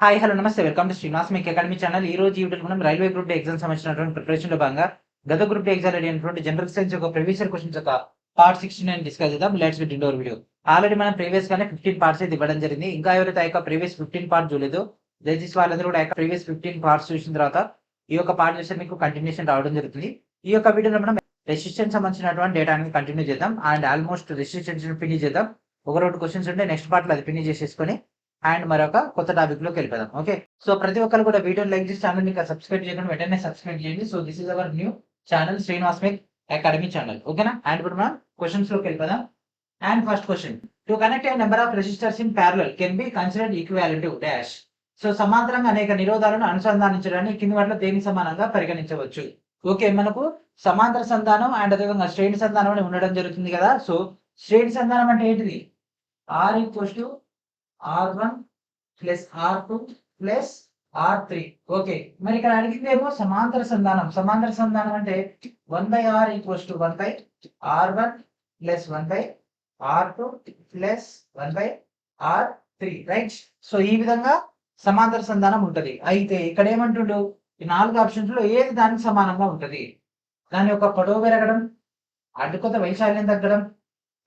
Hi hello నమస్తే welcome to Srinivas మీకు academy channel. ఈ రోజు వీడియోలో మనం రైల్వే గ్రూప్ డి ఎగ్జామ్ సంబంధించినటువంటి ప్రిపరేషన్ లో భాగంగా గత గ్రూప్ డి ఎగ్జామ్ అయినటువంటి జనరల్ సైన్స్ యొక్క ప్రీవియస్ ఇయర్ క్వశ్చన్స్ యొక్క పార్ట్ 69 డిస్కస్ చేద్దాం. Let's get into video. Already మనం ప్రీవియస్ గానే 15 పార్ట్స్ అయితే ఇవ్వడం జరిగింది. ఇంకా ఎవరైతే ఆ యొక్క ప్రీవియస్ 15 పార్ట్ చూడలేదో దయచేసి వాళ్ళందరూ కూడా ప్రీవియస్ 15 పార్ట్స్ చూసిన తర్వాత ఈ యొక్క పార్ట్ చేస్తే మీకు కంటిన్యూషన్ రావడం జరుగుతుంది. ఈ యొక్క వీడియోలో మనం రెసిస్టెన్స్ సంబంధించినటువంటి డేటా అనేది కంటిన్యూ చేద్దాం అండ్ ఆల్మోస్ట్ రెసిస్టెన్స్ ఫినిష్ చేద్దాం. ఒక రెండు క్వశ్చన్స్ ఉంటే నెక్స్ట్ పార్ట్ లో అది ఫినిష్ చేసేసుకొని అండ్ మరొక కొత్త టాపిక్ లోకి వెళ్ళిపోదాం. ఓకే, సో ప్రతి ఒక్కరు కూడా వీడియోని లైక్ చేసి ఛానల్ ఇంకా సబ్స్క్రైబ్ చేయకుండా వెంటనే సబ్స్క్రైబ్ చేయండి. So this is our new channel Srinivas make academy channel. ఓకేనా, అండ్ ఇప్పుడు మనం క్వశ్చన్స్ లోకి వెళ్ళిపోదాం. And first question, to connect A number of resistors in parallel can be considered equality dash. So సమాంతరంగా అనేక నిరోధాలను అనుసంధానించడాన్ని కింది వాటిలో దేనికి సమానంగా పరిగణించవచ్చు. ఓకే, మనకు సమాంతర సంధానం అండ్ అదేవిధంగా శ్రేణి సంధానం అని ఉండడం జరుగుతుంది కదా. సో శ్రేణి సంధానం అంటే ఏంటిది? R equals to R1 plus R2 plus R3. Okay, మరి ఇక్కడ అడిగింది ఏమో సమాంతర సంధానం. సమాంతర సంధానం అంటే 1/R equals to 1/R1 plus 1/R2 plus 1/R3, right. So ఈ విధంగా సమాంతర సంధానం ఉంటది. అయితే ఇక్కడ ఏమంటుండు, ఈ 4 ఆప్షన్స్ లో ఏది దానికి సమానంగా ఉంటది? దాని యొక్క పొడవు పెరగడం, అడ్డుకొత వైశాల్యం తగ్గడం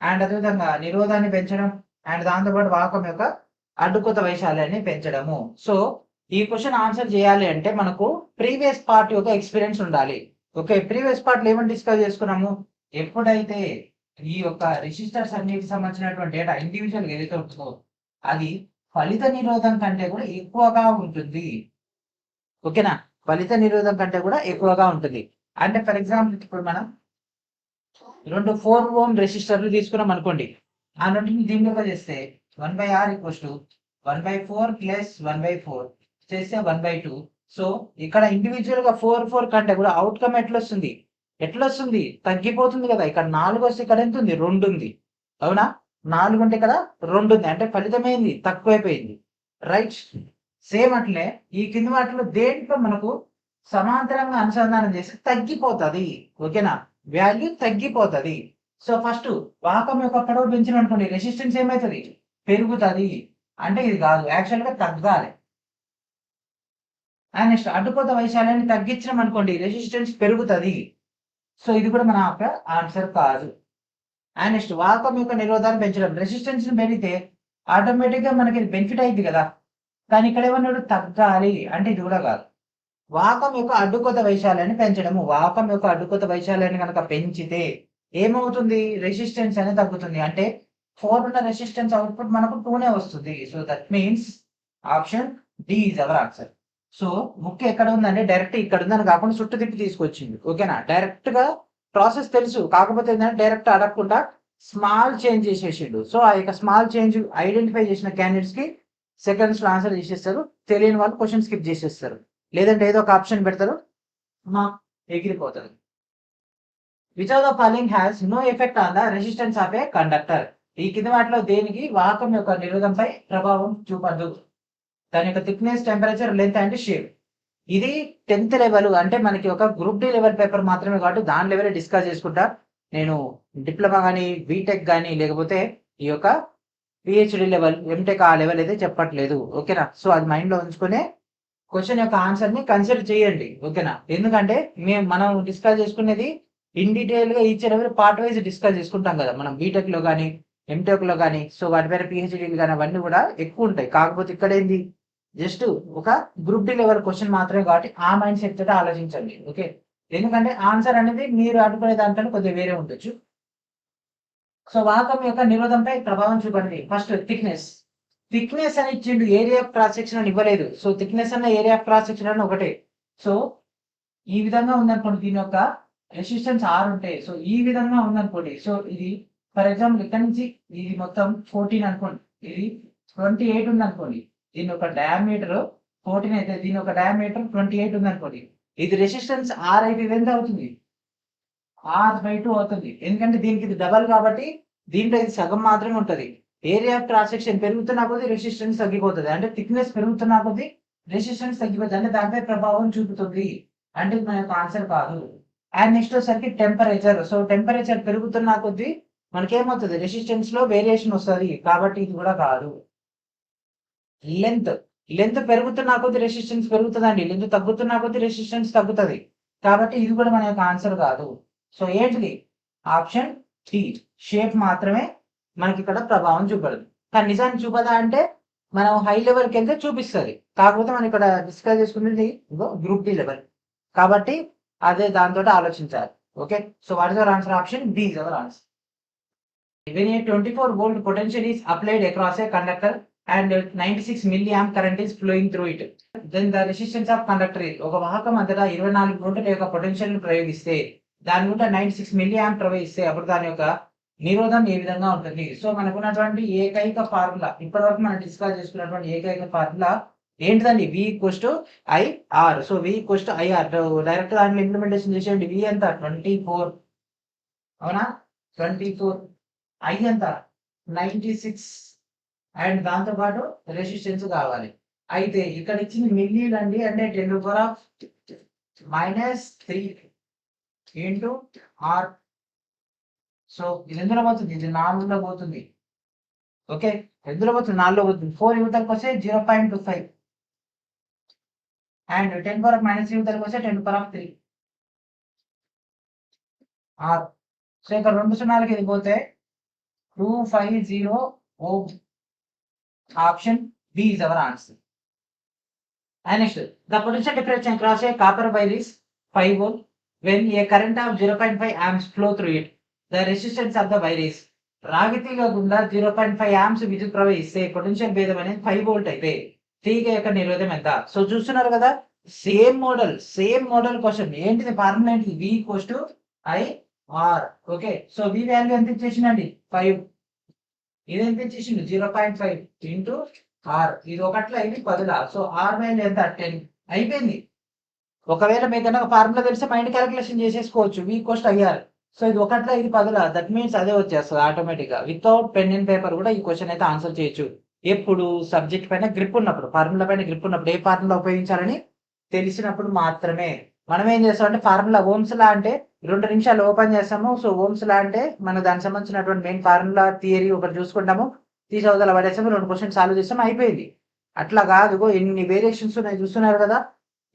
అండ్ అదేవిధంగా నిరోధాన్ని పెంచడం అండ్ దాంతోపాటు వాహకం యొక్క అడ్డుకొత వైశాల్యాన్ని పెంచడము. సో ఈ క్వశ్చన్ ఆన్సర్ చేయాలి అంటే మనకు ప్రీవియస్ పార్ట్ యొక్క ఎక్స్పీరియన్స్ ఉండాలి. ఓకే, ప్రీవియస్ పార్ట్ ఏమని డిస్కస్ చేసుకున్నాము? ఎప్పుడైతే ఈ యొక్క రెసిస్టర్స్ అన్నిటికి సంబంధించినటువంటి డేటా ఇండివిజువల్ ఏదైతే ఉంటుందో అది ఫలిత నిరోధం కంటే కూడా ఎక్కువగా ఉంటుంది. ఓకేనా, ఫలిత నిరోధం కంటే కూడా ఎక్కువగా ఉంటుంది. అంటే ఫర్ ఎగ్జాంపుల్ ఇప్పుడు మనం రెండు 4 ఓం రెసిస్టర్లు తీసుకున్నాం అనుకోండి. ఆ రెండింటిని దీనిలో చేస్తే 1/R ఈక్వల్స్ టు 1/4 ప్లస్ 1/4 చేస్తే 1/2. సో ఇక్కడ ఇండివిజువల్ గా 4 కంటే కూడా అవుట్కమ్ ఎట్లొస్తుంది? తగ్గిపోతుంది కదా. ఇక్కడ 4 వస్తే ఇక్కడ ఎంత ఉంది? 2 ఉంది. అవునా, 4 ఉంటే ఇక్కడ 2 ఉంది. అంటే ఫలితమైంది తక్కువైపోయింది, రైట్. సేమ్ అట్లే ఈ కింది వాటిలో దేంట్లో మనకు సమాంతరంగా అనుసంధానం చేసి తగ్గిపోతుంది. ఓకేనా, వాల్యూ తగ్గిపోతుంది. సో ఫస్ట్ వాహకం యొక్క పొడవు పెంచిన అనుకోండి, రెసిస్టెన్స్ ఏమవుతుంది? పెరుగుతుంది. అంటే ఇది కాదు, యాక్చువల్ గా తగ్గాలి. అండ్ నెక్స్ట్ అడ్డుకొత వైశాల్యాన్ని తగ్గించడం అనుకోండి, రెసిస్టెన్స్ పెరుగుతుంది. సో ఇది కూడా మన యొక్క ఆన్సర్ కాదు. అండ్ నెక్స్ట్ వాహకం యొక్క నిరోధాన్ని పెంచడం, రెసిస్టెన్స్ పెరిగితే ఆటోమేటిక్ గా మనకి బెనిఫిట్ అయింది కదా. కానీ ఇక్కడ ఏమన్నాడు? తగ్గాలి. అంటే ఇది కూడా కాదు. వాహకం యొక్క అడ్డుకొత వైశాల్యాన్ని పెంచడము. వాహకం యొక్క అడ్డుకొత వైశాల్యాన్ని కనుక పెంచితే ఏమవుతుంది? రెసిస్టెన్స్ అనేది తగ్గుతుంది. అంటే 4 ఉన్న రెసిస్టెన్స్ అవుట్పుట్ మనకు 2నే వస్తుంది. So that means option D is our answer. So ముఖ్య ఎక్కడ ఉందంటే డైరెక్ట్ ఇక్కడ ఉందని కాకుండా చుట్టూ తిప్పి తీసుకొచ్చింది. ఓకేనా, డైరెక్ట్ గా ప్రాసెస్ తెలుసు, కాకపోతే ఏంటంటే డైరెక్ట్ అడగకుండా స్మాల్ చేంజ్ చేసేసిండు. సో ఆ యొక్క స్మాల్ చేంజ్ ఐడెంటిఫై చేసిన క్యాండిడేట్స్ కి సెకండ్స్ లో ఆన్సర్ చేసేస్తారు. తెలియని వాళ్ళు క్వశ్చన్ స్కిప్ చేసేస్తారు. లేదంటే ఏదో ఒక ఆప్షన్ పెడతారు, ఎగిరిపోతారు. Which of the following has no effect on the resistance of a conductor? ఈ కింద వాటిలో దేనికి వాహకం యొక్క నిరోధంపై ప్రభావం చూపదు? దాని యొక్క thickness, temperature, length and shape. ఇది 10th లెవెల్, అంటే మనకి ఒక గ్రూప్ డి లెవెల్ పేపర్ మాత్రమే కాబట్టి దాని లెవెల్ డిస్కస్ చేసుకుంటా. నేను డిప్లొమా కానీ బీటెక్ కానీ లేకపోతే ఈ యొక్క పిహెచ్డి లెవెల్, ఎంటెక్ ఆ లెవెల్ అయితే చెప్పట్లేదు. ఓకేనా, సో అది మైండ్ లో ఉంచుకునే క్వశ్చన్ యొక్క ఆన్సర్ ని కన్సిడర్ చేయండి. ఓకేనా, ఎందుకంటే మనం డిస్కస్ చేసుకునేది ఇన్ డీటెయిల్ గా each and every part wise discuss చేసుకుంటాం కదా మనం బీటెక్ లో కానీ ఎంటెక్ లో కానీ. సో వాటి పేరు పిహెచ్డీలు కానీ అవన్నీ కూడా ఎక్కువ ఉంటాయి. కాకపోతే ఇక్కడ ఏంది, జస్ట్ ఒక గ్రూప్ డి లెవెల్ క్వశ్చన్ మాత్రమే కాబట్టి ఆ మైండ్ సెట్ తోటి ఆలోచించండి. ఓకే, ఎందుకంటే ఆన్సర్ అనేది మీరు అనుకునే దానికన్నా కొద్దిగా వేరే ఉండొచ్చు. సో వాహకం యొక్క నిరోధంపై ప్రభావం చూపండి. ఫస్ట్ థిక్నెస్ అని ఇచ్చిండు, ఏరియా ఆఫ్ క్రాస్ సెక్షన్ అని ఇవ్వలేదు. సో థిక్నెస్ అన్న ఏరియా ఆఫ్ క్రాస్ సెక్షన్ అని ఒకటే. సో ఈ విధంగా ఉందనుకోండి, దీని యొక్క రెసిస్టెన్స్ R ఉంటే, సో ఈ విధంగా ఉందనుకోండి. సో ఇది ఫర్ ఎగ్జాంపుల్ ఇక్కడ నుంచి ఇది మొత్తం 14 అనుకోండి, ఇది 28 ఉంది అనుకోండి. దీని ఒక డయామీటర్ 14 అయితే దీని ఒక డయామీటర్ 28 ఉంది అనుకోండి. ఇది రెసిస్టెన్స్ R అయితే ఇది ఎంత అవుతుంది? R/2 అవుతుంది. ఎందుకంటే దీనికి ఇది డబల్ కాబట్టి దీంట్లో ఇది సగం మాత్రమే ఉంటది. ఏరియా ఆఫ్ క్రాస్ సెక్షన్ పెరుగుతున్నా కొద్దీ రెసిస్టెన్స్ తగ్గిపోతుంది. అంటే థిక్నెస్ పెరుగుతున్నా కొద్దీ రెసిస్టెన్స్ తగ్గిపోతుంది. అంటే దానిపై ప్రభావం చూపుతుంది. అంటే మన యొక్క ఆన్సర్ కాదు. అండ్ నెక్స్ట్ వచ్చేసరికి టెంపరేచర్. సో టెంపరేచర్ పెరుగుతున్న కొద్దీ మనకేమవుతుంది? రెసిస్టెన్స్ లో వేరియేషన్ వస్తుంది. కాబట్టి ఇది కూడా కాదు. లెంత్ లెంత్ పెరుగుతున్నా కొద్ది రెసిస్టెన్స్ పెరుగుతుందండి, లెంత్ తగ్గుతున్నా కొద్ది రెసిస్టెన్స్ తగ్గుతుంది. కాబట్టి ఇది కూడా మన యొక్క ఆన్సర్ కాదు. సో ఏంటిది? ఆప్షన్ డి, షేప్ మాత్రమే మనకి ఇక్కడ ప్రభావం చూపడదు. కానీ నిజాన్ని చూపదా అంటే మనం హై లెవెల్కి వెళ్తే చూపిస్తుంది. కాకపోతే మనం ఇక్కడ డిస్కస్ చేసుకునేది గ్రూప్ డి లెవెల్ కాబట్టి అదే దాంతో ఆలోచించాలి. Okay, so what is our answer? Option B is our answer. When a 24 volt potential is applied across a conductor and 96 milliamp current is flowing through it, then the resistance of conductor is, ఒక వాహకం అంతటా 24 వోల్టుల యొక్క potential ను ప్రయోగిస్తే దాని గుండా 96 milliamp ప్రవహిస్తే అప్పుడు దాని యొక్క నిరోధం ఏ విధంగా ఉంటుంది? సో మనకున్నటువంటి ఏకైక ఫార్ములా, ఇప్పటివరకు మనం డిస్కస్ చేసుకున్నటువంటి ఏకైక ఫార్ములా ఏంటిదండి? V equals to IR. So V equals to IR direct దాన్ని ఇంప్లిమెంటేషన్ చేసేయండి. V ఎంత? 24, అవునా? 24, I ఎంత? 96 అండ్ దాంతో పాటు రెసిస్టెన్స్ కావాలి. అయితే ఇక్కడ ఇచ్చింది మిల్లీలు అండి, అంటే 10⁻³ ఇంటూ R. సో ఇది ఎందులో పోతుంది? ఇది 4లో పోతుంది. ఓకే, ఎందులో పోతుంది? 4లో పోతుంది. 4 యువతలకు వస్తే 0.25 అండ్ 10⁻³ యువతలకు వస్తే 10⁻³ R. సో ఇక్కడ 2 సున్నాలకి ఇది పోతే 250 ohm. Option B is our answer. And next, the potential difference across a copper wire is 5 volt. When a current of 0.5 amps flow through it, the resistance of the wire is, రాగితీగ గుండా 0.5 amps విద్యుత్ ప్రవహిస్తే potential భేదం అనేది 5 volt అయితే తీగ యొక్క నిరోధం ఎంత? So చూస్తున్నారు కదా, సేమ్ మోడల్ క్వశ్చన్. ఏంటిది ఫార్ములా? ఏంటిది? V equals to IR. Okay, so V value ఎంత ఇచ్చేసిందండి? 5. ఇది ఎంత ఇచ్చేసిండు? 0.5 ఇంటూ R. ఇది ఒకట్లా, ఇది 10లా. సో R వాల్యూ ఎంత? 10. అయిపోయింది. ఒకవేళ మీకు కనుక ఫార్ములా తెలిస్తే మైండ్ క్యాలిక్యులేషన్ చేసేసుకోవచ్చు. V equals to IR. So ఇది ఒకట్లా, ఇది 10లా. దట్ మీన్స్ అదే వచ్చేస్తుంది ఆటోమేటిక్ గా. వితౌట్ పెన్ అండ్ పేపర్ కూడా ఈ క్వశ్చన్ అయితే ఆన్సర్ చేయొచ్చు. ఎప్పుడు? సబ్జెక్ట్ పైన గ్రిప్ ఉన్నప్పుడు, ఫార్ములా పైన గ్రిప్ ఉన్నప్పుడు, ఏ ఫార్ములా ఉపయోగించాలని తెలిసినప్పుడు మాత్రమే. మనం ఏం చేస్తాం అంటే ఫార్ములా ఓమ్స్ లా అంటే 2 నిమిషాలు ఓపెన్ చేస్తాము. సో ఓమ్స్ లా అంటే మన దానికి సంబంధించినటువంటి మెయిన్ ఫార్ములా థియరీ ఒకటి చూసుకుంటాము, తీసవతల పడేసాము, 2 క్వశ్చన్స్ సాల్వ్ చేస్తాము, అయిపోయింది. అట్లా కాదు, ఎన్ని వేరియేషన్స్ ఉన్నాయి చూస్తున్నారు కదా,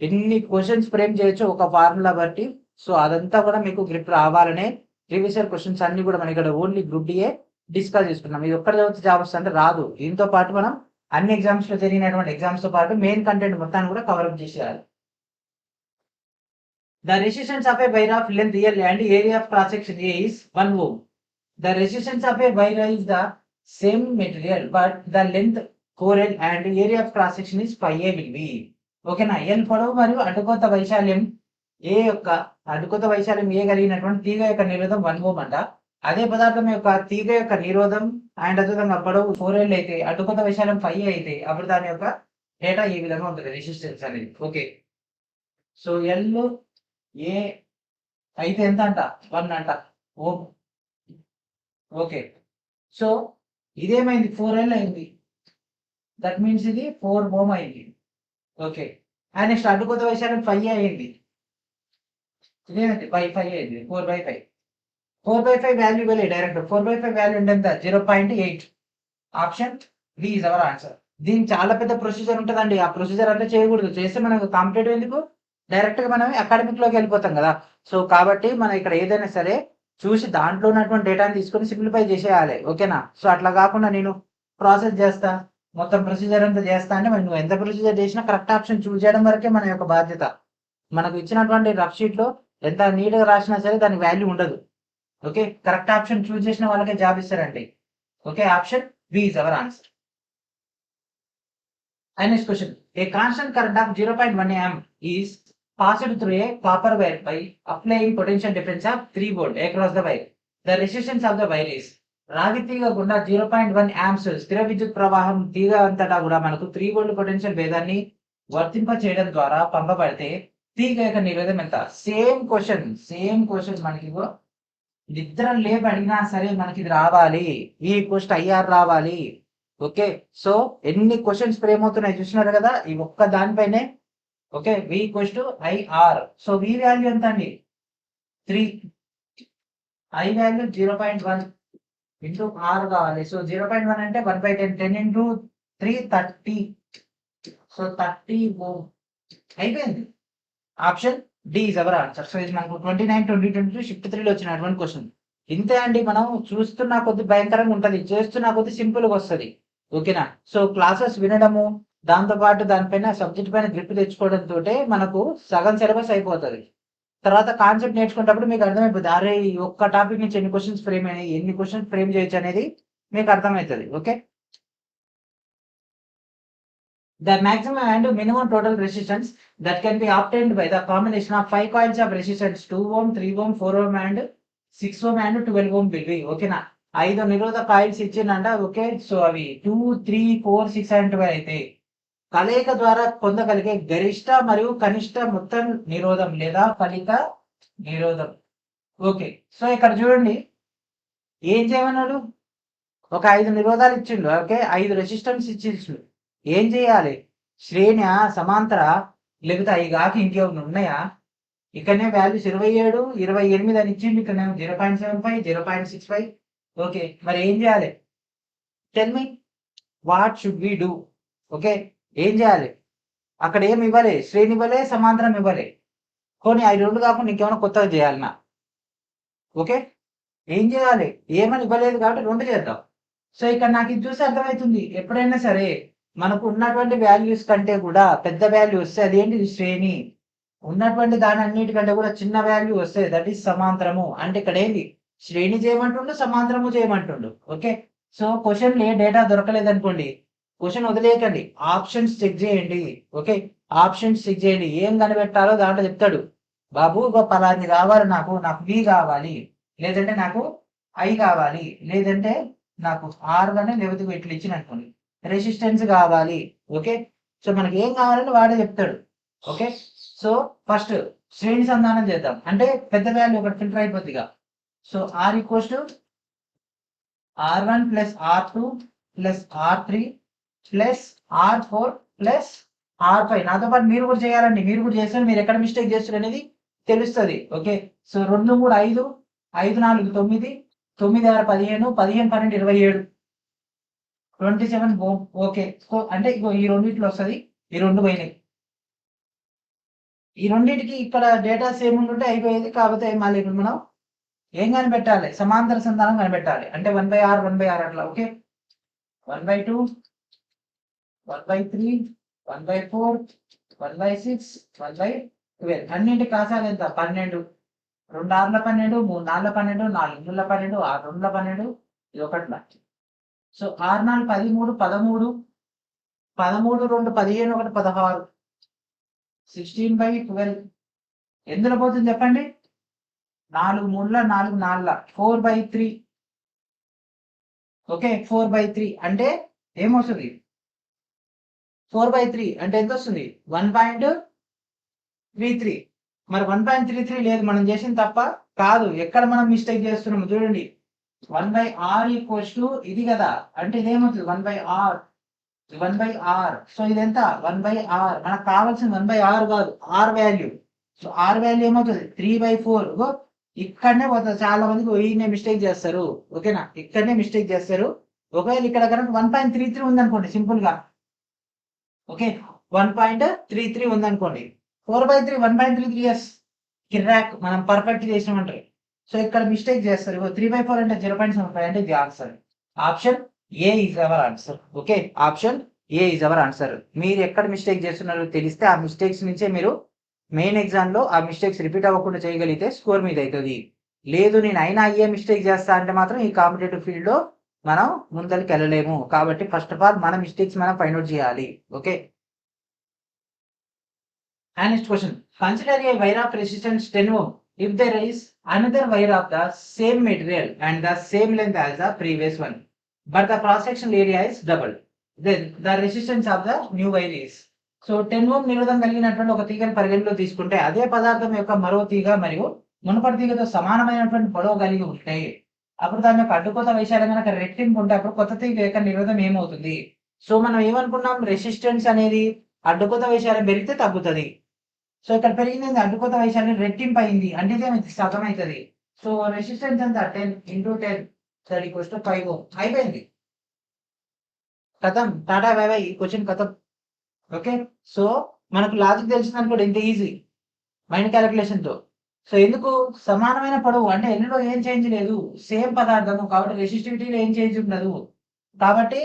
ఎన్ని క్వశ్చన్స్ ఫ్రేమ్ చేయొచ్చు ఒక ఫార్ములా బట్టి. సో అదంతా కూడా మీకు గ్రిప్ రావాలనే ప్రీవియస్ ఇయర్ క్వశ్చన్స్ అన్ని కూడా మనం ఇక్కడ ఓన్లీ గ్రూప్ డిఏ డిస్కస్ చేసుకున్నాం. ఇది ఒక్కటి చదివితే జాబ్ వస్తుంటే రాదు. దీంతో పాటు మనం అన్ని ఎగ్జామ్స్ లో జరిగినటువంటి ఎగ్జామ్స్ తో పాటు మెయిన్ కంటెంట్ మొత్తాన్ని కూడా కవరప్ చేసేయాలి. The resistance of a wire of length L and area of cross section A is 1 ohm. The resistance of a wire is the same material, but the length 4L and area of cross section is 5A will be. ఓకేనా? L పొడవు మరియు అడ్డుకొత్త వైశాల్యం A యొక్క అడ్డుకొత్త వైశాల్యం A కలిగినటువంటి తీగ యొక్క నిరోధం 1 ohm అంట. అదే పదార్థం యొక్క తీగ యొక్క నిరోధం అండ్ అదేవిధంగా పొడవు 4L అయితే అడ్డుకొత్త వైశాల్యం 5A అయితే అప్పుడు దాని యొక్క డేటా ఏ విధంగా ఉంటుంది రెసిస్టెన్స్ అనేది. ఓకే, సో L ఏ అయితే ఎంత అంట? 1 అంట ఓం. Okay, so ఇదేమైంది? 4L అయింది. దట్ మీన్స్ ఇది 4 ఓం అయింది. ఓకే, అండ్ నెక్స్ట్ అడ్డుకొత్త వైశాల్యం 5A అయింది. ఇదేమైంది? 5 అయింది. 4/5. 4/5 వాల్యూ వెళ్ళి డైరెక్ట్ 4/5 వాల్యూ ఎంత? 0.8. Option B is our answer. దీనికి చాలా పెద్ద ప్రొసీజర్ ఉంటుందండి. ఆ ప్రొసీజర్ అంటే చేయకూడదు. చేస్తే మనకు కాంపిటేటివ్ ఎందుకు, డైరెక్ట్ గా మనం అకాడమిక్ లోకి వెళ్ళిపోతాం కదా. సో కాబట్టి మనం ఇక్కడ ఏదైనా సరే చూసి దాంట్లో ఉన్నటువంటి డేటాని తీసుకొని సింప్లిఫై చేసేయాలి. ఓకేనా? సో అట్లా కాకుండా నేను ప్రాసెస్ చేస్తా, మొత్తం ప్రొసీజర్ అంతా చేస్తా అంటే మరి నువ్వు ఎంత ప్రొసీజర్ చేసినా కరెక్ట్ ఆప్షన్ చూస్ చేయడం వరకే మన యొక్క బాధ్యత. మనకు ఇచ్చినటువంటి రఫ్ షీట్ లో ఎంత నీట్ గా రాసినా సరే దానికి వాల్యూ ఉండదు. ఓకే, కరెక్ట్ ఆప్షన్ చూస్ చేసిన వాళ్ళకే జాబ్ ఇస్తారండి. Okay, option B is our answer. And next question, a constant current of 0.1 amp is passed through a copper wire by applying potential difference of 3 volt across the wire. The resistance of the wire is, రాగి తీగ గుండా 0.1 amps స్థిర విద్యుత్ ప్రవాహం తీగ అంతటా కూడా మనకు 3 వోల్ట్ పొటెన్షియల్ భేదాన్ని వర్తింప చేయడం ద్వారా పంపబడితే తీగ యొక్క నిరోధం ఎంత? సేమ్ క్వశ్చన్ మనకి నిద్ర లేపి అడిగినా సరే మనకి ఇది రావాలి. ఈ ఈక్వల్స్ టు ఐఆర్ రావాలి. ఓకే, సో ఎన్ని క్వశ్చన్స్ ఫ్రేమ్ అవుతున్నాయి చూసినారు కదా, ఈ ఒక్క దానిపైనే. Okay, V equals to IR. So V value ఎంత అండి? 3. I వాల్యూ 0.1 ఇంటూ R కావాలి. సో 0.1 అంటే 1/10. 10 ఇంటూ 3 30. సో 30 ఓం అయిపోయింది. Option D is our answer. So ఇది మనకు 29/2022 షిఫ్ట్ 3లో వచ్చినటువంటి క్వశ్చన్. ఇంతే అండి. మనం చూస్తున్న కొద్ది భయంకరంగా ఉంటది, చేస్తున్న కొద్ది సింపుల్ గా వస్తుంది. ఓకేనా? సో క్లాసెస్ వినడము, దాంతో పాటు దానిపైన సబ్జెక్ట్ పైన గ్రిప్ తెచ్చుకోవడంతో మనకు సగం సిలబస్ అయిపోతుంది. తర్వాత కాన్సెప్ట్ నేర్చుకునేటప్పుడు మీకు అర్థమైపోతుంది, అరే ఈ ఒక్క టాపిక్ నుంచి ఎన్ని క్వశ్చన్స్ ఫ్రేమ్ అయినాయి, ఎన్ని క్వశ్చన్స్ ఫ్రేమ్ చేయొచ్చు అనేది మీకు అర్థమవుతుంది. Okay, the maximum and minimum total resistance that can be obtained by the combination of 5 coils of resistance 2 ohm, 3 ohm, 4 ohm and 6 ohm and 12 ohm will be. ఓకేనా? 5 నిరోధక coils ఇచ్చిందంట. Okay, so అవి 2, 3, 4, 6 and 12 అయితే కలయిక ద్వారా పొందగలిగే గరిష్ట మరియు కనిష్ట మొత్తం నిరోధం లేదా ఫలిత నిరోధం. ఓకే, సో ఇక్కడ చూడండి ఏం చేయమన్నాడు, ఒక 5 నిరోధాలు ఇచ్చిండు. ఓకే, 5 రెసిస్టెన్స్ ఇచ్చిండు. ఏం చేయాలి, శ్రేణి సమాంతర లేకపోతే అవి కాక ఇంకేమైనా ఉన్నాయా? ఇక్కడనే వాల్యూస్ 27, 28 అని ఇచ్చిండు, ఇక్కడనేమో 0.75, 0.65. ఓకే, మరి ఏం చేయాలి? Tell me what should we do? Okay, ఏం చేయాలి? అక్కడ ఏమి ఇవ్వలే, శ్రేణి ఇవ్వలే, సమాంతరం ఇవ్వలే. కొన్ని అవి రెండు కాకుండా ఇంకేమైనా కొత్తగా చేయాలన్నా? ఓకే, ఏం చేయాలి? ఏమని ఇవ్వలేదు కాబట్టి రెండు చేద్దాం. సో ఇక్కడ నాకు ఇది చూసి అర్థమవుతుంది, ఎప్పుడైనా సరే మనకు ఉన్నటువంటి వాల్యూస్ కంటే కూడా పెద్ద వాల్యూ వస్తే అదేంటి శ్రేణి, ఉన్నటువంటి దాని అన్నిటికంటే కూడా చిన్న వాల్యూ వస్తే దట్ ఈస్ సమాంతరము. అంటే ఇక్కడ ఏంటి, శ్రేణి చేయమంటుండు, సమాంతరము చేయమంటుండు. ఓకే, సో క్వశ్చన్ ఏ డేటా దొరకలేదు అనుకోండి, క్వశ్చన్ వదిలేయకండి, ఆప్షన్స్ చెక్ చేయండి. ఓకే, ఆప్షన్స్ చెక్ చేయండి, ఏం కనిపెట్టాలో దాంట్లో చెప్తాడు. బాబు పలాది కావాలి, నాకు వి కావాలి, లేదంటే నాకు ఐ కావాలి, లేదంటే నాకు ఆర్ కానీ లేకపోతే ఇట్లా ఇచ్చిన అనుకోండి రెసిస్టెన్స్ కావాలి. ఓకే, సో మనకి ఏం కావాలని వాడే చెప్తాడు. ఓకే, సో ఫస్ట్ శ్రేణి సంధానం చేద్దాం. అంటే పెద్ద వాల్యూ ఒకటి ఫిల్టర్ అయిపోద్దిగా. So R equals to R1 plus R2 plus R3 plus R4 plus R5. నాతో పాటు మీరు కూడా చేయాలండి, మీరు కూడా చేస్తారు, మీరు ఎక్కడ మిస్టేక్ చేస్తారు అనేది తెలుస్తుంది. Okay, so 2, 3, 5, 5, 4, 9, 9, 6, 15, 15, 12, 27, 27 okay. సో అంటే ఇగో ఈ రెండిట్లో వస్తుంది, ఈ రెండు పోయినాయి. ఈ రెండింటికి ఇక్కడ డేటా సేమ్ ఉంటుంటే అయిపోయేది. కాకపోతే మళ్ళీ ఇప్పుడు మనం ఏం కనిపెట్టాలి, సమాంతర సంధానం కనిపెట్టాలి. అంటే 1/r 1/r అట్లా. ఓకే, 1/2, 1/3, 1/4, 1/6, 1/12. అన్నింటి కాసాలు ఎంత? 12. 2 ఆర్ల 12, 3 నార్ల 12, 4 ఇందుల 12, 6 రెండుల 12, ఇది ఒకట్లా. సో 6 4 13, 13, 13 2 15, 1 16, 16/12. ఎందులో పోతుంది చెప్పండి? 4 3 4 4 4/3. ఓకే, 4/3 అంటే ఏమొస్తుంది? 4/3 అంటే ఎంత వస్తుంది? 1.33. మరి 1.33 లేదు, మనం చేసింది తప్ప కాదు. ఎక్కడ మనం మిస్టేక్ చేస్తున్నాము చూడండి. 1/r ఈక్వల్స్ టు ఇది కదా, అంటే ఇదేమవుతుంది 1/r, 1/r. సో ఇది ఎంత? 1/r. మనకు కావాల్సింది 1/r కాదు, r value. So r value ఏమవుతుంది? 3/4. ఇక్కడనే పోతుంది. చాలా మందికి ఈయనే మిస్టేక్ చేస్తారు. ఓకేనా, ఇక్కడనే మిస్టేక్ చేస్తారు. ఒకవేళ ఇక్కడ కనుక 1.33 ఉందనుకోండి, సింపుల్ గా. ఓకే, 1.33 ఉందనుకోండి, 4/3 1.33 ఎస్ కిరాక్, మనం పర్ఫెక్ట్ చేసినామంటారు. సో ఇక్కడ మిస్టేక్ చేస్తారు. 3/4 అంటే 0.75 అంటే ఇది answer. Option A is our answer. Okay, option A is our answer. మీరు ఎక్కడ మిస్టేక్ చేస్తున్నారో తెలిస్తే ఆ మిస్టేక్స్ నుంచే మీరు మెయిన్ ఎగ్జామ్ లో ఆ మిస్టేక్స్ రిపీట్ అవ్వకుండా చేయగలిగితే స్కోర్ మీద అవుతుంది. లేదు నేను అయినా అయ్యే మిస్టేక్ చేస్తా అంటే మాత్రం ఈ కాంపిటేటివ్ ఫీల్డ్ లో మనం ముందరికి వెళ్ళలేము. కాబట్టి ఫస్ట్ ఆఫ్ ఆల్ మన మిస్టేక్స్ మనం ఫైండ్ అవుట్ చేయాలి. Okay, and next question, consider a wire of resistance 10 ohm if there is another wire of the same material and the same length as the previous one, but the cross sectional area is doubled, then the resistance of the new wire is. So 10 ohm నిరోధం కలిగినటువంటి ఒక తీగను పరిగణలో తీసుకుంటే అదే పదార్థం యొక్క మరో తీగ మరియు మునుపటి తీగతో సమానమైనటువంటి పొడవు కలిగి ఉంటే అప్పుడు దాని యొక్క అడ్డుకోత వైశాల్యం కనుక రెట్టింపు ఉంటే అప్పుడు కొత్త తీగ యొక్క నిరోధం ఏమవుతుంది? సో మనం ఏమనుకున్నాం, రెసిస్టెన్స్ అనేది అడ్డుకోత వైశాల్యం పెరిగితే తగ్గుతుంది. సో ఇక్కడ పెరిగింది, అడ్డుకోత వైశాల్యం రెట్టింపు అయింది, అంటే ఇదేమైంది? సగం అవుతుంది. సో రెసిస్టెన్స్ ఎంత? 10 × 10 = 5 ohm. అయిపోయింది, కథం, టాటా బై బై, క్వశ్చన్ కథం. ఓకే, సో మనకు లాజిక్ తెలిసింది అనుకోండి, ఇంత ఈజీ మైండ్ క్యాలిక్యులేషన్ తో. సో ఎందుకు సమానమైన పొడవు అంటే ఎన్నిలో ఏం చేంజ్ లేదు, సేమ్ పదార్థము కాబట్టి రెసిస్టివిటీలో ఏం చేంజ్ ఉండదు, కాబట్టి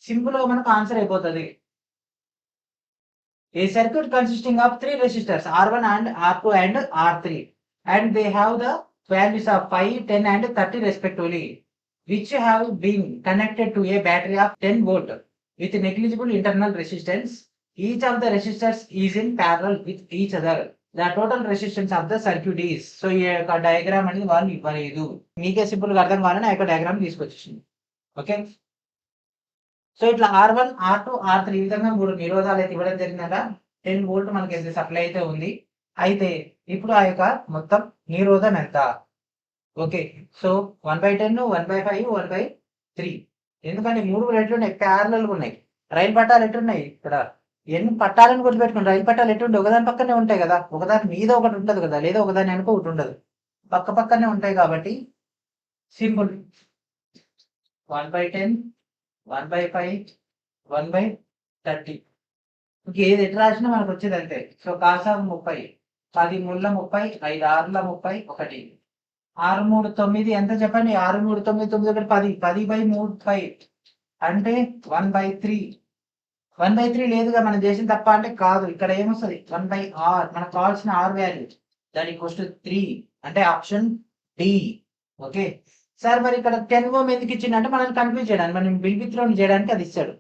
సింపుల్ గా మనకు ఆన్సర్ అయిపోతుంది. A circuit consisting of three resistors R1 and R2 and R3, and they have the values of 5, 10 and 30 respectively, which have been connected to a battery of 10 volt with negligible internal resistance. Each of the resistors is in parallel with each other. The total resistance of the circuit is. So ఈ యొక్క diagram అనేది వాళ్ళు ఇవ్వలేదు, మీకే simple గా అర్థం కావాలని ఆ యొక్క డయాగ్రామ్ తీసుకొచ్చేసింది. ఓకే, సో ఇట్లా R1, R2, R3 ఈ విధంగా 3 నిరోధాలు అయితే ఇవ్వడం జరిగిందట. 10 వోల్ట్ మనకి అయితే సప్లై అయితే ఉంది. అయితే ఇప్పుడు ఆ యొక్క మొత్తం నిరోధం ఎంత? Okay, so 1/10, 1/5, 1/3. ఎందుకంటే 3 ఎట్లు ఉన్నాయి, ప్యారలల్ ఉన్నాయి. రైలు పట్టాలు ఎట్టున్నాయి ఇక్కడ, ఎన్ని పట్టాలను గుర్తుపెట్టుకుని రైలు పట్టాలు ఎట్టుండే ఒకదాని పక్కనే ఉంటాయి కదా, ఒకదాని మీద ఒకటి ఉంటది కదా, లేదా ఒకదాని వెనుక ఒకటి ఉండదు, పక్క పక్కనే ఉంటాయి. కాబట్టి సింపుల్ 1/10, 1/5, 1/30. ఏది ఎట్లా రాసినా మనకు వచ్చేది అంతే. సో కాసా 30, 10 ముళ్ళ 30, 5 ఆరుల 30, 1 6 3 9 ఎంత చెప్పండి, 6 3 9 9 1 10, 10/30 అంటే 1/3. 1/3 లేదుగా మనం చేసిన తప్ప అంటే కాదు, ఇక్కడ ఏమొస్తుంది 1/r, మనకు కావాల్సిన ఆర్ వాల్యూ దాని ఈక్వల్స్ టు 3 అంటే ఆప్షన్ డి. ఓకే సార్, మరి ఇక్కడ 10 ఓం ఎందుకు ఇచ్చిండు అంటే మనల్ని కన్ఫ్యూజ్ చేయడానికి, మనం బిల్బిత్లో చేయడానికి అది ఇచ్చాడు.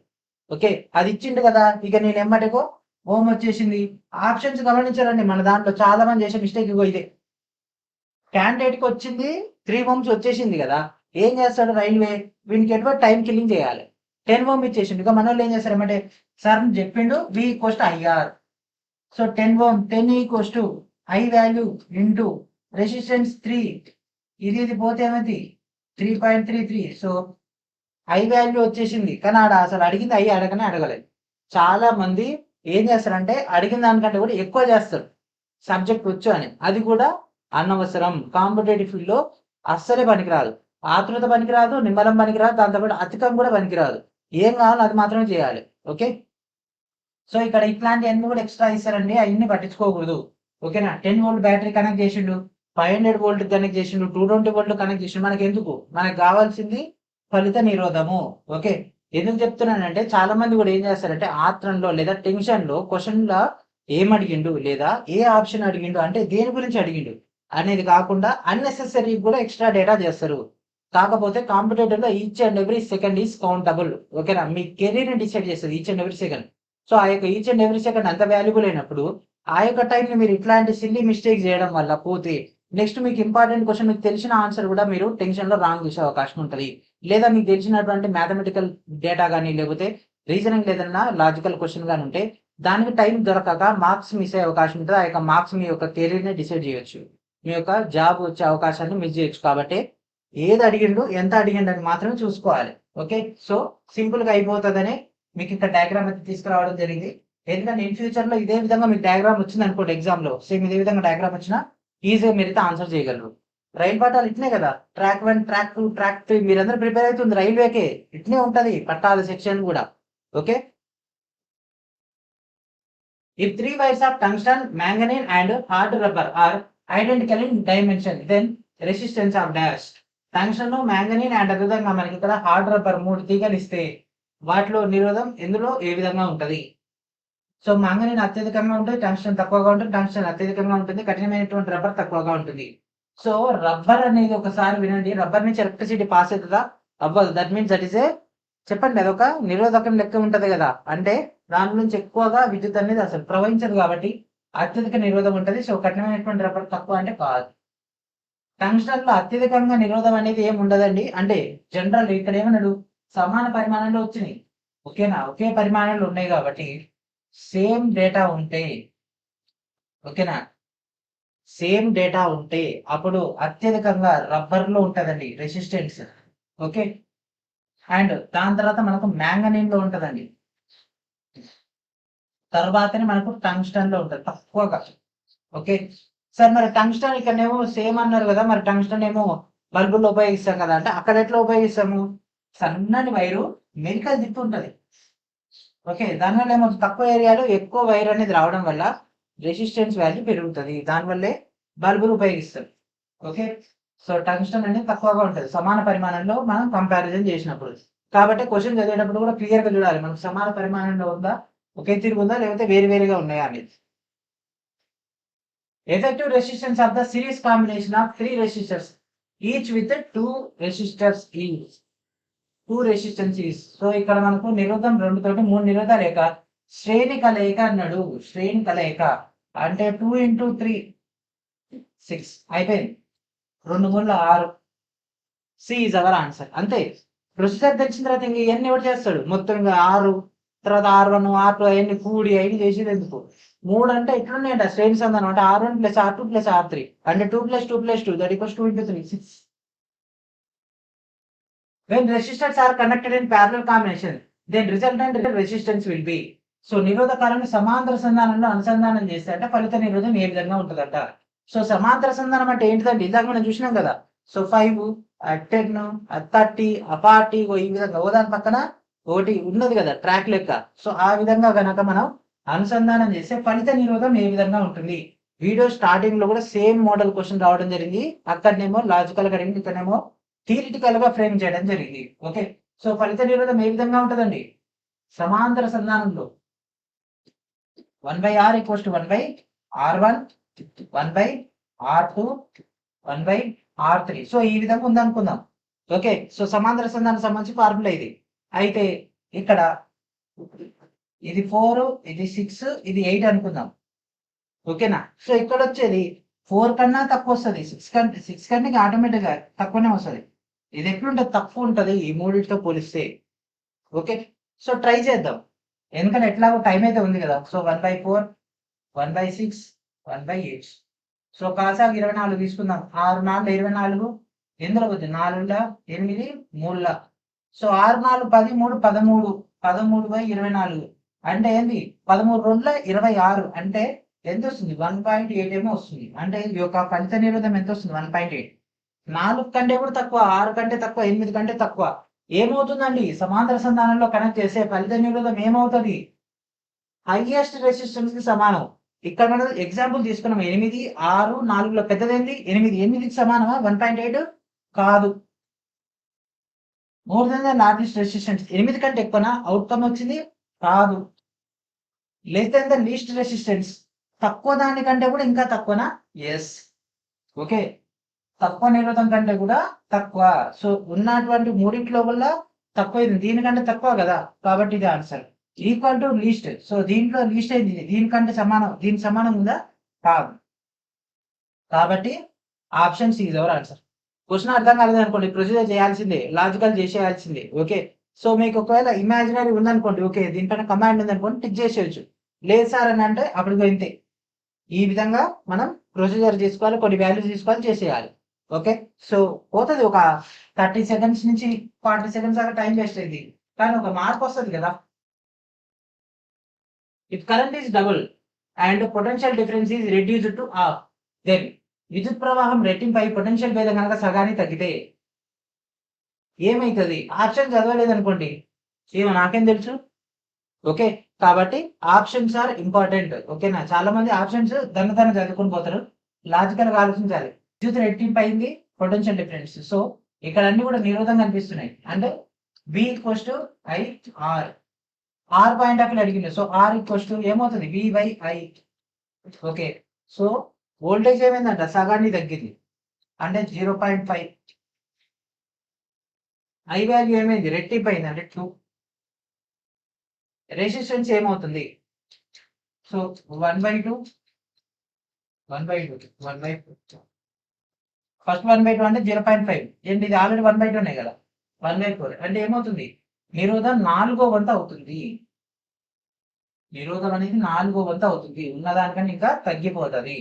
ఓకే, అది ఇచ్చిండు కదా, ఇక నేను ఎమ్మటేకో ఓం వచ్చేసింది. ఆప్షన్స్ గమనించాలండి, మన దాంట్లో చాలా మంది చేసే మిస్టేక్ ఇగో ఇదే. క్యాండిడేట్ కి వచ్చింది 3 ఓమ్స్ వచ్చేసింది కదా, ఏం చేస్తాడు రైల్వే, వీనికి ఎటువంటి టైం కిల్లింగ్ చేయాలి, 10 ఓమ్ ఇచ్చేసిండు. ఇక మన వాళ్ళు ఏం చేస్తారంటే, సార్ చెప్పిండు V equals to IR, so 10 ohm 10 equals to I value into resistance 3, ఇది పోతే ఏమైంది 3.33. సో ఐ వాల్యూ వచ్చేసింది, కానీ ఆడ అసలు అడిగింది ఐ అడగనే అడగలేదు. చాలా మంది ఏం చేస్తారంటే అడిగిన దానికంటే కూడా ఎక్కువ చేస్తారు సబ్జెక్ట్ వచ్చు అని, అది కూడా అనవసరం. కాంపిటేటివ్ ఫీల్డ్ లో అస్సలే పనికిరాదు, ఆతృత పనికిరాదు, నిమ్మలం పనికిరాదు, దాంతోపాటు అతికం కూడా పనికిరాదు. ఏం కావాలో అది మాత్రమే చేయాలి. ఓకే, సో ఇక్కడ ఇట్లాంటి అన్ని కూడా ఎక్స్ట్రా ఇస్తారండి, అవన్నీ పట్టించుకోకూడదు. ఓకేనా, 10 వోల్ట్ బ్యాటరీ కనెక్ట్ చేసిండు, 500 వోల్ట్ కనెక్ట్ చేసిండు, 220 వోల్ట్ కనెక్ట్ చేసిండు, మనకి ఎందుకు, మనకు కావాల్సింది ఫలిత నిరోధము. ఓకే, ఎందుకు చెప్తున్నానంటే చాలా మంది కూడా ఏం చేస్తారంటే ఆత్రంలో లేదా టెన్షన్ లో క్వశ్చన్ లో ఏం అడిగిండు లేదా ఏ ఆప్షన్ అడిగిండు అంటే దేని గురించి అడిగిండు అనేది కాకుండా అన్నెసెసరీ కూడా ఎక్స్ట్రా డేటా చేస్తారు. కాకపోతే కాంపిటేటివ్ లో each and every second is countable. ఓకేనా, మీ కెరీర్ ని డిసైడ్ చేస్తుంది each and every second. So ఆ యొక్క ఈచ్ అండ్ ఎవ్రీ సెకండ్ అంత వాల్యుబుల్ అయినప్పుడు ఆ యొక్క టైంని మీరు ఇట్లాంటి సిల్లీ మిస్టేక్ చేయడం వల్ల పోతే నెక్స్ట్ మీకు ఇంపార్టెంట్ క్వశ్చన్, మీకు తెలిసిన ఆన్సర్ కూడా మీరు టెన్షన్ లో రాంగ్ చేసే అవకాశం ఉంటుంది. లేదా మీకు తెలిసినటువంటి మ్యాథమెటికల్ డేటా కానీ లేకపోతే రీజనింగ్ లేదన్నా లాజికల్ క్వశ్చన్ కానీ ఉంటే దానికి టైం దొరకక మార్క్స్ మిస్ అయ్యే అవకాశం ఉంటుంది. ఆ యొక్క మార్క్స్ మీ యొక్క కెరీర్ ని డిసైడ్ చేయొచ్చు, మీ యొక్క జాబ్ వచ్చే అవకాశాన్ని మిస్ చేయొచ్చు. కాబట్టి ఏది అడిగిండు ఎంత అడిగిండు అని మాత్రమే చూసుకోవాలి. ఓకే, సో సింపుల్ గా అయిపోతుందని మీకు ఇక్కడ డయాగ్రామ్ అయితే తీసుకురావడం జరిగింది. ఎందుకంటే ఇన్ ఫ్యూచర్ లో ఇదే విధంగా మీకు డయాగ్రామ్ వచ్చింది అనుకోండి, ఎగ్జామ్ లో సేమ్ ఇదే విధంగా డయాగ్రామ్ వచ్చినా ఈజీగా మీరైతే ఆన్సర్ చేయగలరు. రైలు పట్టాలు ఇట్నే కదా, ట్రాక్ 1, ట్రాక్ 2, ట్రాక్ 3 మీరందరూ ప్రిపేర్ అవుతుంది రైల్వేకే, ఇట్నే ఉంటది పట్టాల సెక్షన్ కూడా. Okay, if 3 wires of tungsten, manganese and hard rubber are identical in dimension, then resistance of dash. Tungsten, manganin and అదేవిధంగా మనకి ఇక్కడ హార్డ్ రబ్బర్ 3 తీగలు ఇస్తే వాటిలో నిరోధం ఎందులో ఏ విధంగా ఉంటది. సో మ్యాంగనీన్ అత్యధికంగా ఉంటుంది, టంగ్స్టన్ తక్కువగా ఉంటుంది, టంగ్స్టన్ అత్యధికంగా ఉంటుంది, కఠినమైనటువంటి రబ్బర్ తక్కువగా ఉంటుంది. సో రబ్బర్ అనేది ఒకసారి వినండి, రబ్బర్ నుంచి ఎలక్ట్రిసిటీ పాస్ అవుతుందా, అవ్వదు. That means that is a, చెప్పండి అదొక నిరోధకం లెక్క ఉంటది కదా, అంటే దాని నుంచి ఎక్కువగా విద్యుత్ అనేది అసలు ప్రవహించదు కాబట్టి అత్యధిక నిరోధం ఉంటుంది. సో కఠినమైనటువంటి రబ్బర్ తక్కువ అంటే కాదు. టంగ్స్టన్ లో అత్యధికంగా నిరోధం అనేది ఏమి ఉండదండి, అంటే జనరల్ ఇక్కడ ఏమన్నాడు సమాన పరిమాణంలో వచ్చినాయి. ఓకేనా, ఒకే పరిమాణంలో ఉన్నాయి కాబట్టి సేమ్ డేటా ఉంటే, ఓకేనా, సేమ్ డేటా ఉంటే అప్పుడు అత్యధికంగా రబ్బర్ లో ఉంటదండి రెసిస్టెన్స్. ఓకే, అండ్ దాని తర్వాత మనకు మ్యాంగనీన్ లో ఉంటదండి, తర్వాతనే మనకు టంగ్స్టన్ లో ఉంటది తక్కువగా. ఓకే సార్, మరి టంగ్స్టన్ ఇక్కడనేమో సేమ్ అన్నారు కదా, మరి టంగ్స్టన్ ఏమో బల్బుల్లో ఉపయోగిస్తాం కదా అంటే అక్కడ ఎట్లా ఉపయోగిస్తాము, సన్నని వైరు మెరికల్ దిప్పు ఉంటది. ఓకే, దానివల్ల ఏమవుతుంది, తక్కువ ఏరియాలో ఎక్కువ వైర్ అనేది రావడం వల్ల రెసిస్టెన్స్ వాల్యూ పెరుగుతుంది, దానివల్లే బల్బులు ఉపయోగిస్తారు. ఓకే, సో టంగ్స్టన్ అనేది తక్కువగా ఉంటుంది సమాన పరిమాణంలో మనం కంపారిజన్ చేసినప్పుడు. కాబట్టి క్వశ్చన్ చదివేటప్పుడు కూడా క్లియర్గా చూడాలి మనకు సమాన పరిమాణంలో ఉందా, ఒకే తిరిగి ఉందా, లేకపోతే వేరు వేరుగా ఉన్నాయా అనేది. Effective resistance of the series combination of three resistors, each with two resistors each. Two resistance is. So ఇక్కడ మనకు నిరోధం 2 తోటి 3 నిరోధాలు లేక శ్రేణి కలయిక అన్నాడు. శ్రేణి కలయిక అంటే 2 into 3 6 అయిపోయింది. 2 3 6. C is our answer. అంతే. ప్రొసీజర్ తెలిసిన తర్వాత ఇంక ఇవన్నీ ఎవరు చేస్తాడు, మొత్తం ఇంకా 6 తర్వాత R1 R2 అవన్నీ కూడి అవన్నీ చేసేది ఎందుకు. 3 అంటే ఎట్లున్నాయంట శ్రేణి సంధానం అంటే R1 + R2 + R3 అంటే 2 + 2 + 2 that equals 2 into 3 6. When resistors are connected in parallel combination, then resultant resistance will be. So నిరోధకాలను సమాంతర సంధానంలో అనుసంధానం చేస్తే అంటే ఫలిత నిరోధం ఏ విధంగా ఉంటుందంట. సో సమాంతర సంధానం అంటే ఏంటిదండి, ఇందాక మనం చూసినాం కదా. సో 5 10 30 40 ఈ విధంగా ఓదాని పక్కన ఒకటి ఉన్నది కదా ట్రాక్ లెక్క. సో ఆ విధంగా కనుక మనం అనుసంధానం చేస్తే ఫలిత నిరోధం ఏ విధంగా ఉంటుంది. వీడియో స్టార్టింగ్ లో కూడా సేమ్ మోడల్ క్వశ్చన్ రావడం జరిగింది. అక్కడనేమో లాజికల్ గా అడిగింది, ఇక్కడనేమో థియరిటికల్ గా ఫ్రేమ్ చేయడం జరిగింది. ఓకే, సో ఫలిత నిరోధం ఏ విధంగా ఉంటుందండి, సమాంతర సంధానంలో 1/R = 1/R1 1/R2 1/R3. So ఈ విధంగా ఉందనుకుందాం. ఓకే, సో సమాంతర సంధానం సంబంధించి ఫార్ములా ఇది. అయితే ఇక్కడ ఇది 4 ఇది 6 ఇది 8 అనుకుందాం. ఓకేనా. సో ఇక్కడ వచ్చేది 4 కన్నా తక్కువ వస్తుంది, 6 కంటే ఆటోమేటిక్ గా తక్కువనే వస్తుంది. ఇది ఎట్లుంటుంది, తక్కువ ఉంటుంది ఈ మూడింటితో పోలిస్తే. ఓకే, సో ట్రై చేద్దాం, ఎందుకంటే ఎట్లాగో టైం అయితే ఉంది కదా. సో 1/4 1/6 1/8. సో కాసాగు 24 తీసుకుందాం. 6 4 24 ఎందులో పోతుంది, 4 8 3. సో 6 4 10 3 13 13/24 అంటే ఏంది 13 2 26 అంటే ఎంత వస్తుంది 1.8 ఏమో వస్తుంది. అంటే ఈ యొక్క ఫలిత నిరోధం ఎంత వస్తుంది 1.8. 4 కంటే కూడా తక్కువ, 6 కంటే తక్కువ, 8 కంటే తక్కువ. ఏమవుతుందండి, సమాంతర సంధానంలో కనెక్ట్ చేసే ఫలిత నిరోధం ఏమవుతుంది, హైయెస్ట్ రెసిస్టెన్స్ కి సమానం. ఇక్కడ మనం ఎగ్జాంపుల్ తీసుకున్నాం 8 6 4లో పెద్దదేంది 8, 8కి సమానమా 1.8 కాదు. More than the largest resistance 8 కంటే ఎక్కువనా అవుట్కమ్ వచ్చింది కాదు. Less than the least resistance తక్కువ దానికంటే కూడా ఇంకా తక్కువనా, ఎస్. ఓకే, తక్కువ నిరోధం కంటే కూడా తక్కువ. సో ఉన్నటువంటి మూడింటిలో వల్ల తక్కువ, దీనికంటే తక్కువ కదా, కాబట్టి ఇది answer. Equal to least. So దీంట్లో లీస్ట్ అయింది దీనికంటే సమానం, దీనికి సమానం ఉందా కాదు, కాబట్టి option C is our answer. Question అర్థం కాలేదు అనుకోండి, ప్రొసీజర్ చేయాల్సిందే, లాజికల్ చేసేయాల్సిందే. ఓకే, సో మీకు ఒకవేళ ఇమాజినరీ ఉందనుకోండి, ఓకే దీనిపైన కమాండ్ ఉందనుకోండి టిక్ చేసేయచ్చు. లేదు సార్ అని అంటే అప్పుడు ఇంతే. ఈ విధంగా మనం ప్రొసీజర్ చేసుకోవాలి, కొన్ని వాల్యూస్ తీసుకోవాలి, చేసేయాలి. ఓకే, సో పోతుంది ఒక 30 సెకండ్స్ నుంచి 40 సెకండ్స్ దాకా టైం వేస్ట్ అయింది, కానీ ఒక మార్క్ వస్తుంది కదా. If current is double and potential difference is reduced to half, then విద్యుత్ ప్రవాహం రెట్టింపై పొటెన్షియల్ భేదం కనుక సగానికి తగ్గితే ఏమైతుంది. ఆప్షన్ చదవలేదు అనుకోండి, ఏమో నాకేం తెలుసు. ఓకే, కాబట్టి ఆప్షన్స్ ఆర్ ఇంపార్టెంట్. ఓకేనా, చాలా మంది ఆప్షన్స్ దన్న చదువుకొని పోతారు, లాజికల్ గా ఆలోచించాలి. విద్యుత్ రెట్టింపు అయింది, పొటెన్షియల్ డిఫరెన్స్. సో ఇక్కడ అన్ని కూడా నిరోధం కనిపిస్తున్నాయి అంటే V = IR. R point of అడిగింది. సో ఆర్ = ఏమవుతుంది V/I. ఓకే, సో వోల్టేజ్ ఏమైందంట సగాన్ని తగ్గింది అంటే 0.5. ఐ వాల్యూ ఏమైంది రెట్టింపు అయింది అంటే 2. రెసిస్టెన్స్ ఏమవుతుంది, సో 1/2 1/2 1/2. ఫస్ట్ 1/2 అంటే 0.5 ఏంటి, ఇది ఆల్రెడీ 1/2 ఉన్నాయి కదా. 1/4 అంటే ఏమవుతుంది, నిరోధం 4వ వంతు అవుతుంది. నిరోధం అనేది 4వ వంతు అవుతుంది, ఉన్నదానికన్నా ఇంకా తగ్గిపోతుంది.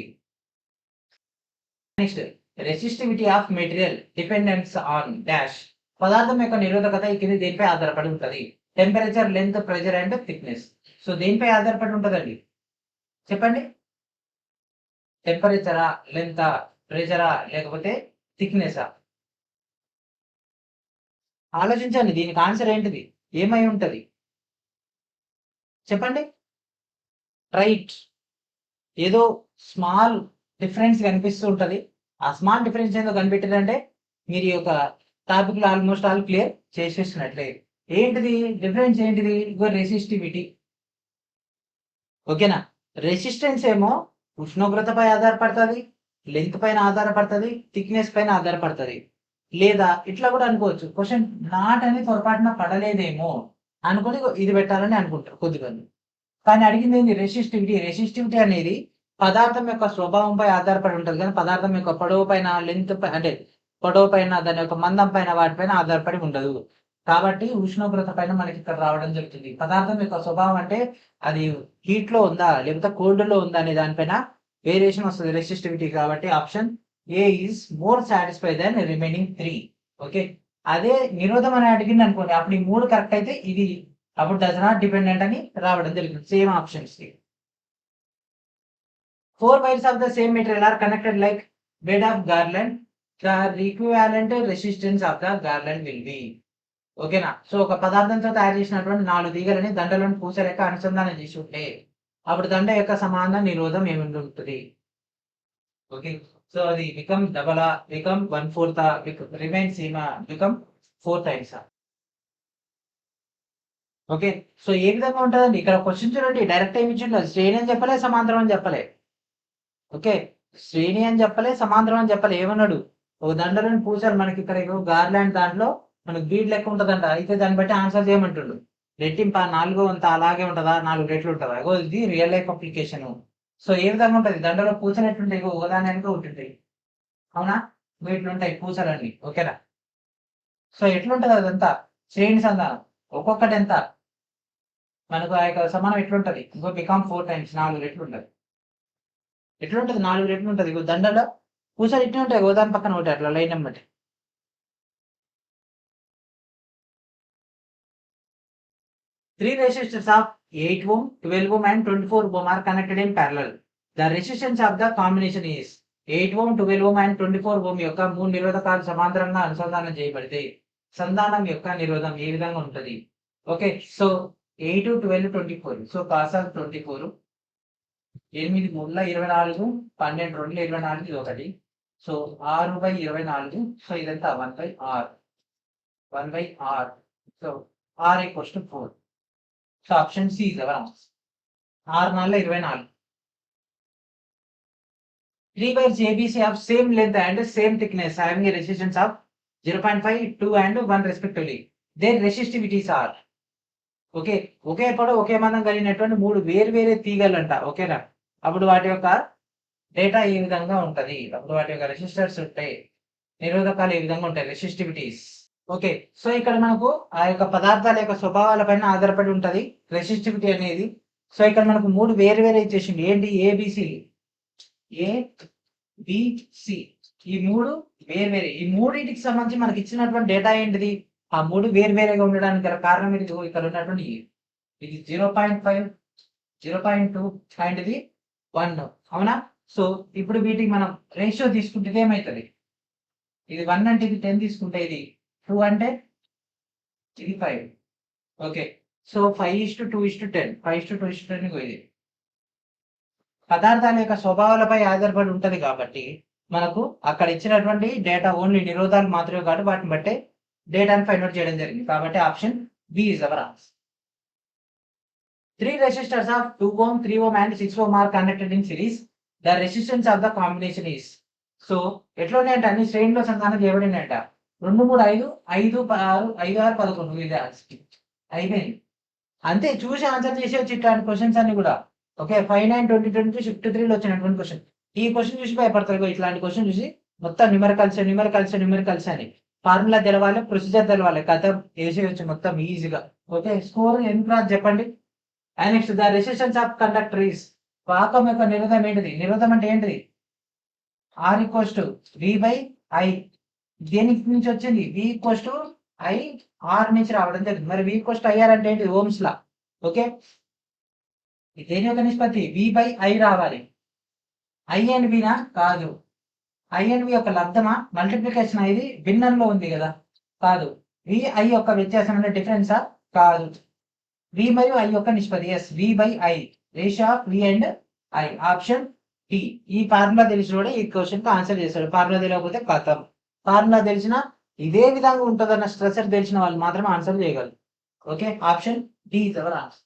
Next, resistivity of material dependence on dash. పదార్థం యొక్క నిరోధకత ఈ కింది దేనిపై ఆధారపడి ఉంటుంది, temperature, length, pressure and thickness. So దేనిపై ఆధారపడి ఉంటుందండి చెప్పండి, టెంపరేచరా, లెంతా, ప్రెజరా, లేకపోతే థిక్నెసా? ఆలోచించండి, దీనికి ఆన్సర్ ఏంటిది, ఏమై ఉంటది. చెప్పండి. రైట్. ఏదో స్మాల్ డిఫరెన్స్ కనిపిస్తూ ఉంటుంది. ఆ స్మాల్ డిఫరెన్స్ ఏదో కనిపెట్టారంటే మీరు ఈ యొక్క టాపిక్లో ఆల్మోస్ట్ ఆల్ క్లియర్ చేసేసినట్లే. ఏంటిది డిఫరెన్స్? ఏంటిది? ఇగో రెసిస్టివిటీ. ఓకేనా? రెసిస్టెన్స్ ఏమో ఉష్ణోగ్రతపై ఆధారపడుతుంది, లెంత్ పైన ఆధారపడుతుంది, థిక్నెస్ పైన ఆధారపడుతుంది. లేదా ఇట్లా కూడా అనుకోవచ్చు, క్వశ్చన్ నాట్ అని పొరపాటున పడలేదేమో అనుకుని ఇది పెట్టాలని అనుకుంటారు కొద్దిమంది. కానీ అడిగింది ఏంది? రెసిస్టివిటీ. రెసిస్టివిటీ అనేది పదార్థం యొక్క స్వభావంపై ఆధారపడి ఉంటుంది, కానీ పదార్థం యొక్క పొడవు పైన, లెంత్ అంటే పొడవు పైన, దాని యొక్క మందం పైన, వాటిపైన ఆధారపడి ఉండదు. కాబట్టి ఉష్ణోగ్రత పైన మనకి ఇక్కడ రావడం జరుగుతుంది. పదార్థం యొక్క స్వభావం అంటే అది హీట్ లో ఉందా లేకపోతే కోల్డ్ లో ఉందా అనే దానిపైన వేరియేషన్ వస్తుంది రెసిస్టివిటీ. కాబట్టి option A is more satisfy then remaining 3. Okay. అదే నిరోధం అని అడిగింది అనుకోండి, అప్పుడు ఈ 3 కరెక్ట్ అయితే ఇది అప్పుడు డస్ నాట్ డిపెండెంట్ అని రావడం జరుగుతుంది. Same options. 4 wires of the same material are connected like bed of garland. The equivalent resistance of the garland will be. ఓకేనా? సో ఒక పదార్థంతో తయారు చేసినటువంటి 4 తీగలని దండలను పూసలేక అనుసంధానం చేసి ఉంటే అప్పుడు దండ యొక్క సమాన నిరోధం ఏమి ఉంటుంది? ఓకే. సో అది become double become 1/4 remains become 4 times. Okay. So ఏ విధంగా ఉంటుందండి ఇక్కడ క్వశ్చన్ చూడండి, డైరెక్ట్ ఏమి ఇచ్చిండు? శ్రేణి అని చెప్పలే, సమాంతరం అని చెప్పలే. ఓకే. శ్రేణి అని చెప్పలే, సమాంతరం అని చెప్పలే. ఏమన్నాడు? ఒక దండలను పూసారు మనకి ఇక్కడ గార్లాండ్ దాంట్లో మనకు బీడ్ లెక్క ఉంటదంట. అయితే దాన్ని బట్టి ఆన్సర్ చేయమంటుండు. రెట్టింప 4 అంత అలాగే ఉంటుందా, 4 రెట్లు ఉంటుందా? ఇది రియల్ లైఫ్ అప్లికేషన్. సో ఏ విధంగా ఉంటుంది? దండలో పూసలు ఎట్లుంటాయి? ఒకదాని వెనుక ఉంటుంటాయి, అవునా? వీటిలో ఉంటాయి పూసలన్నీ. ఓకేనా? సో ఎట్లుంటది అదంతా? శ్రేణి సంధానం. ఒక్కొక్కటి ఎంత మనకు ఆ యొక్క సమానం ఎట్లుంటది? ఇంకో బికామ్ 4 టైమ్స్, 4 రెట్లు ఉంటుంది. ఎట్లుంటది? 4 రెట్లు ఉంటుంది. దండలో పూసలు ఇట్లా ఉంటాయి, గోదాని పక్కన ఒకటి అట్లా line number. 3 resistors of 8 ohm, 12 ohm and 24 ohm are connected in parallel. The resistance of the combination is 8 ohm, 12 ohm and 24 ohm యొక్క 3 నిరోధకాలు సమాంతరంగా అనుసంధానం చేయబడితే సంధానం యొక్క నిరోధం ఏ విధంగా ఉంటుంది? Okay. So 8, 12, 24. So cos of 24 8 3 24, 12 2 24, ఇది ఒకటి. సో 6/24. సో ఇదంతా 1/r. 1/r. So r equals to 4. So option C is our answer. 6 4 24. 3 wires ABC of same length and same thickness having a resistance of 0.5, 2 and 1 respectively. Their resistivities are. Okay. ఒకే పొడవు ఒకే మందం కలిగినటువంటి 3 వేరు తీగలంట. ఓకేనా? అప్పుడు వాటి యొక్క డేటా ఏ విధంగా ఉంటది? అప్పుడు వాటి యొక్క రెసిస్టర్స్ ఉంటాయి, నిరోధకాలు ఏ విధంగా ఉంటాయి? రెసిస్టివిటీస్. ఓకే. సో ఇక్కడ మనకు ఆ యొక్క పదార్థాల యొక్క స్వభావాల పైన ఆధారపడి ఉంటది రెసిస్టివిటీ అనేది. సో ఇక్కడ మనకు 3 వేరు ఇచ్చేసింది. ఏంటి? ఏబిసి, ఏబిసి, ఈ 3 వేరు. ఈ మూడింటికి సంబంధించి మనకి ఇచ్చినటువంటి డేటా ఏంటిది? ఆ 3 వేరుగా ఉండడానికి గల కారణం ఇది. ఇక్కడ ఉన్నటువంటి ఇది 0.5, 0.2 అండ్ ఇది 1, అవునా? సో ఇప్పుడు వీటికి మనం రేషియో తీసుకుంటే ఏమవుతుంది? ఇది 1 అంటే ఇది 10 తీసుకుంటే ఇది 2 అంటే ఇది 5. ఓకే. సో 5:2:10, 5:2:10 ఇది పదార్థాల యొక్క స్వభావాలపై ఆధారపడి ఉంటది. కాబట్టి మనకు అక్కడ ఇచ్చినటువంటి డేటా ఓన్లీ నిరోధాలు మాత్రమే కాబట్టి వాటిని బట్టే డేటాను ఫైండ్ అవుట్ చేయడం జరిగింది. కాబట్టి option B is our answer. 3 resistors of 2 ohm, 3 ohm and 6 ohm are connected in series. The resistance of the combination is. So ఎట్లా ఉన్నాయంటే అన్ని శ్రేణిలో సంధానం చేయబడినాయంట. 2 3 5 5 6 5 6 11 ఇది అయిపోయింది. అంతే. చూసి ఆన్సర్ చేసేవచ్చు ఇట్లాంటి క్వశ్చన్స్ అన్ని కూడా. ఓకే. 5 9 20 22 షిఫ్ట్ 3లో వచ్చినటువంటి క్వశ్చన్. ఈ క్వశ్చన్ చూసి భయపడతారు. ఇట్లాంటి క్వశ్చన్ చూసి మొత్తం న్యూమరికల్స్ అని ఫార్ములా తెలవాలి, ప్రొసీజర్ తెలవాలి, కథ వేసేయచ్చు మొత్తం ఈజీగా. ఓకే. స్కోర్ ఎంత చెప్పండి. And next the resistance of conductor is. వాహకం యొక్క నిరోధం ఏంటిది? నిరోధం అంటే ఏంటిది? R equals to V/I. దేనికి నుంచి వచ్చింది? V equals to I R నుంచి రావడం జరిగింది. మరి V ఈక్వల్స్ టు IR అంటే ఏంటిది? Ohm's law. ఓకే. దేని యొక్క నిష్పత్తి? V/I రావాలి. I అండ్ V నా? కాదు. I అండ్ V యొక్క లబ్ధమా, మల్టిప్లికేషన్? ఇది భిన్నంలో ఉంది కదా, కాదు. VI యొక్క వ్యత్యాసం అంటే డిఫరెన్సా? కాదు. వి మరియు ఐ యొక్క నిష్పత్తి. Yes, V by I, ratio of V and I. Option D. ఈ ఫార్ములా తెలిసిన కూడా ఈ క్వశ్చన్ కి ఆన్సర్ చేస్తాడు. ఫార్ములా తెలియకపోతే కథం. ఫార్ములా తెలిసిన ఇదే విధంగా ఉంటుందన్న స్ట్రక్చర్ తెలిసిన వాళ్ళు మాత్రమే ఆన్సర్ చేయగలరు. Okay, option D is our answer.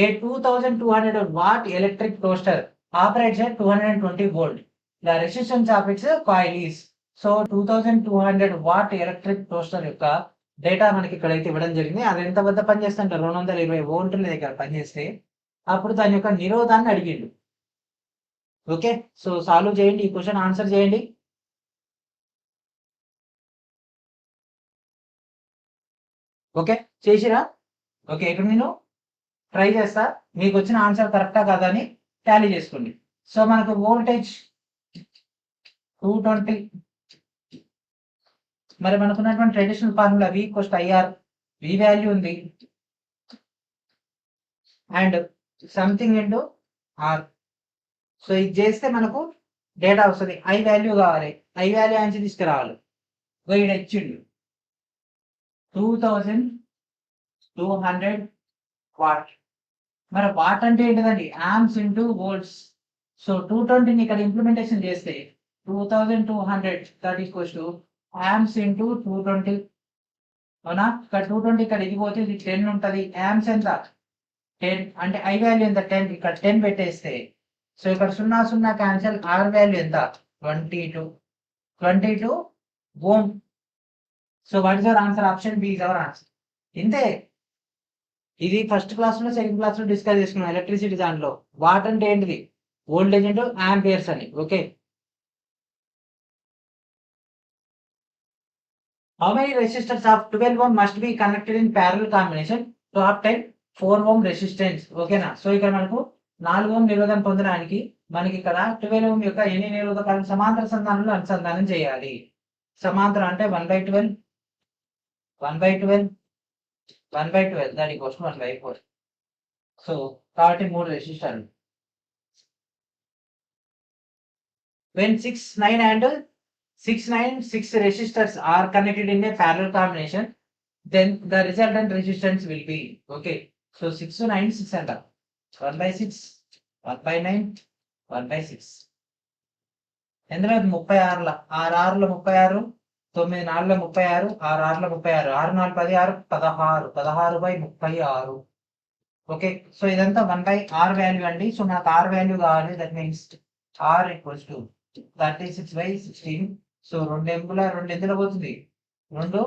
A 2200 watt electric toaster operates at 220 volt. The resistance of its coil is. So 2200 what electric toaster యొక్క డేటా మనకి ఇక్కడైతే ఇవ్వడం జరిగింది. అది ఎంత వద్ద పనిచేస్తుంటే 220 వోల్టుల దగ్గర పనిచేస్తే అప్పుడు దాని యొక్క నిరోధాన్ని అడిగిండు. ఓకే, సో సాల్వ్ చేయండి, ఈ క్వశ్చన్ ఆన్సర్ చేయండి. ఓకే, చేసిరా? ఓకే, ఇప్పుడు నేను ట్రై చేస్తా, మీకు వచ్చిన ఆన్సర్ కరెక్టా కాదా అని టాలీ చేసుకోండి. సో మనకు వోల్టేజ్ 220, మరి మనకున్నటువంటి traditional formula V equals IR, V value ఉంది and something into R. So ఇది చేస్తే మనకు డేటా వస్తుంది. I వాల్యూ కావాలి, I వాల్యూ నుంచి తీసుకురావాలి. ఇక్కడ ఇచ్చిండు 2200 వాట్. మరి వాట్ అంటే ఏంటిదండి? Amps into volts. సో 220ని ఇక్కడ ఇంప్లిమెంటేషన్ చేస్తే 2200 that equals to amps into 220. అవునా? ఇక్కడ 220 ఇక్కడ ఇదిపోతే ఇది 10 ఉంటుంది. ఆంప్స్ ఎంత? 10 అంటే ఐ వాల్యూ ఎంత? 10. ఇక్కడ 10 పెట్టేస్తే సో ఇక్కడ 0 0 క్యాన్సల్. ఆర్ వాల్యూ ఎంత? 22 ఓం. So what is our answer? Option B is our answer. ఇంతే. ఇది ఫస్ట్ క్లాస్ లో సెకండ్ క్లాస్ లో డిస్కస్ చేసుకున్నాం ఎలక్ట్రిసిటీ దాంట్లో. వాట్ అంటే ఏంటిది? వోల్టేజ్ ఇంటూ ఆంపియర్స్ అని. Okay, how many resistors of 12 ohm must be connected in parallel combination to obtain 4 ohm resistance? ఓకేనా? సో ఇక్కడ మనకు 4 ఓం నిరోధం పొందడానికి మనకి ఇక్కడ 12 ఓం యొక్క ఎన్ని నిరోధకాలను సమాంతర సంధానంలో అనుసంధానం చేయాలి. సమాంతరం అంటే 1/12 1/12 1/12 దాని కోసం 1/4. సో కాబట్టి 3 రెసిస్టర్లు. when 6 9 and 6 resistors are connected in a parallel combination, then the resultant resistance will be, okay, so 6 to 9 6 and 1/6 1/9 1/6. ఎందులో 36ల 6 36 9 4 36 6 6 36 6 4 16 16 16/36. ఓకే, సో ఇదంతా 1/r వాల్యూ అండి. సో మనకు r వాల్యూ కావాలి. That means r equals to 36/16. So 2 ఎంపుల 2 ఎందులో పోతుంది? 2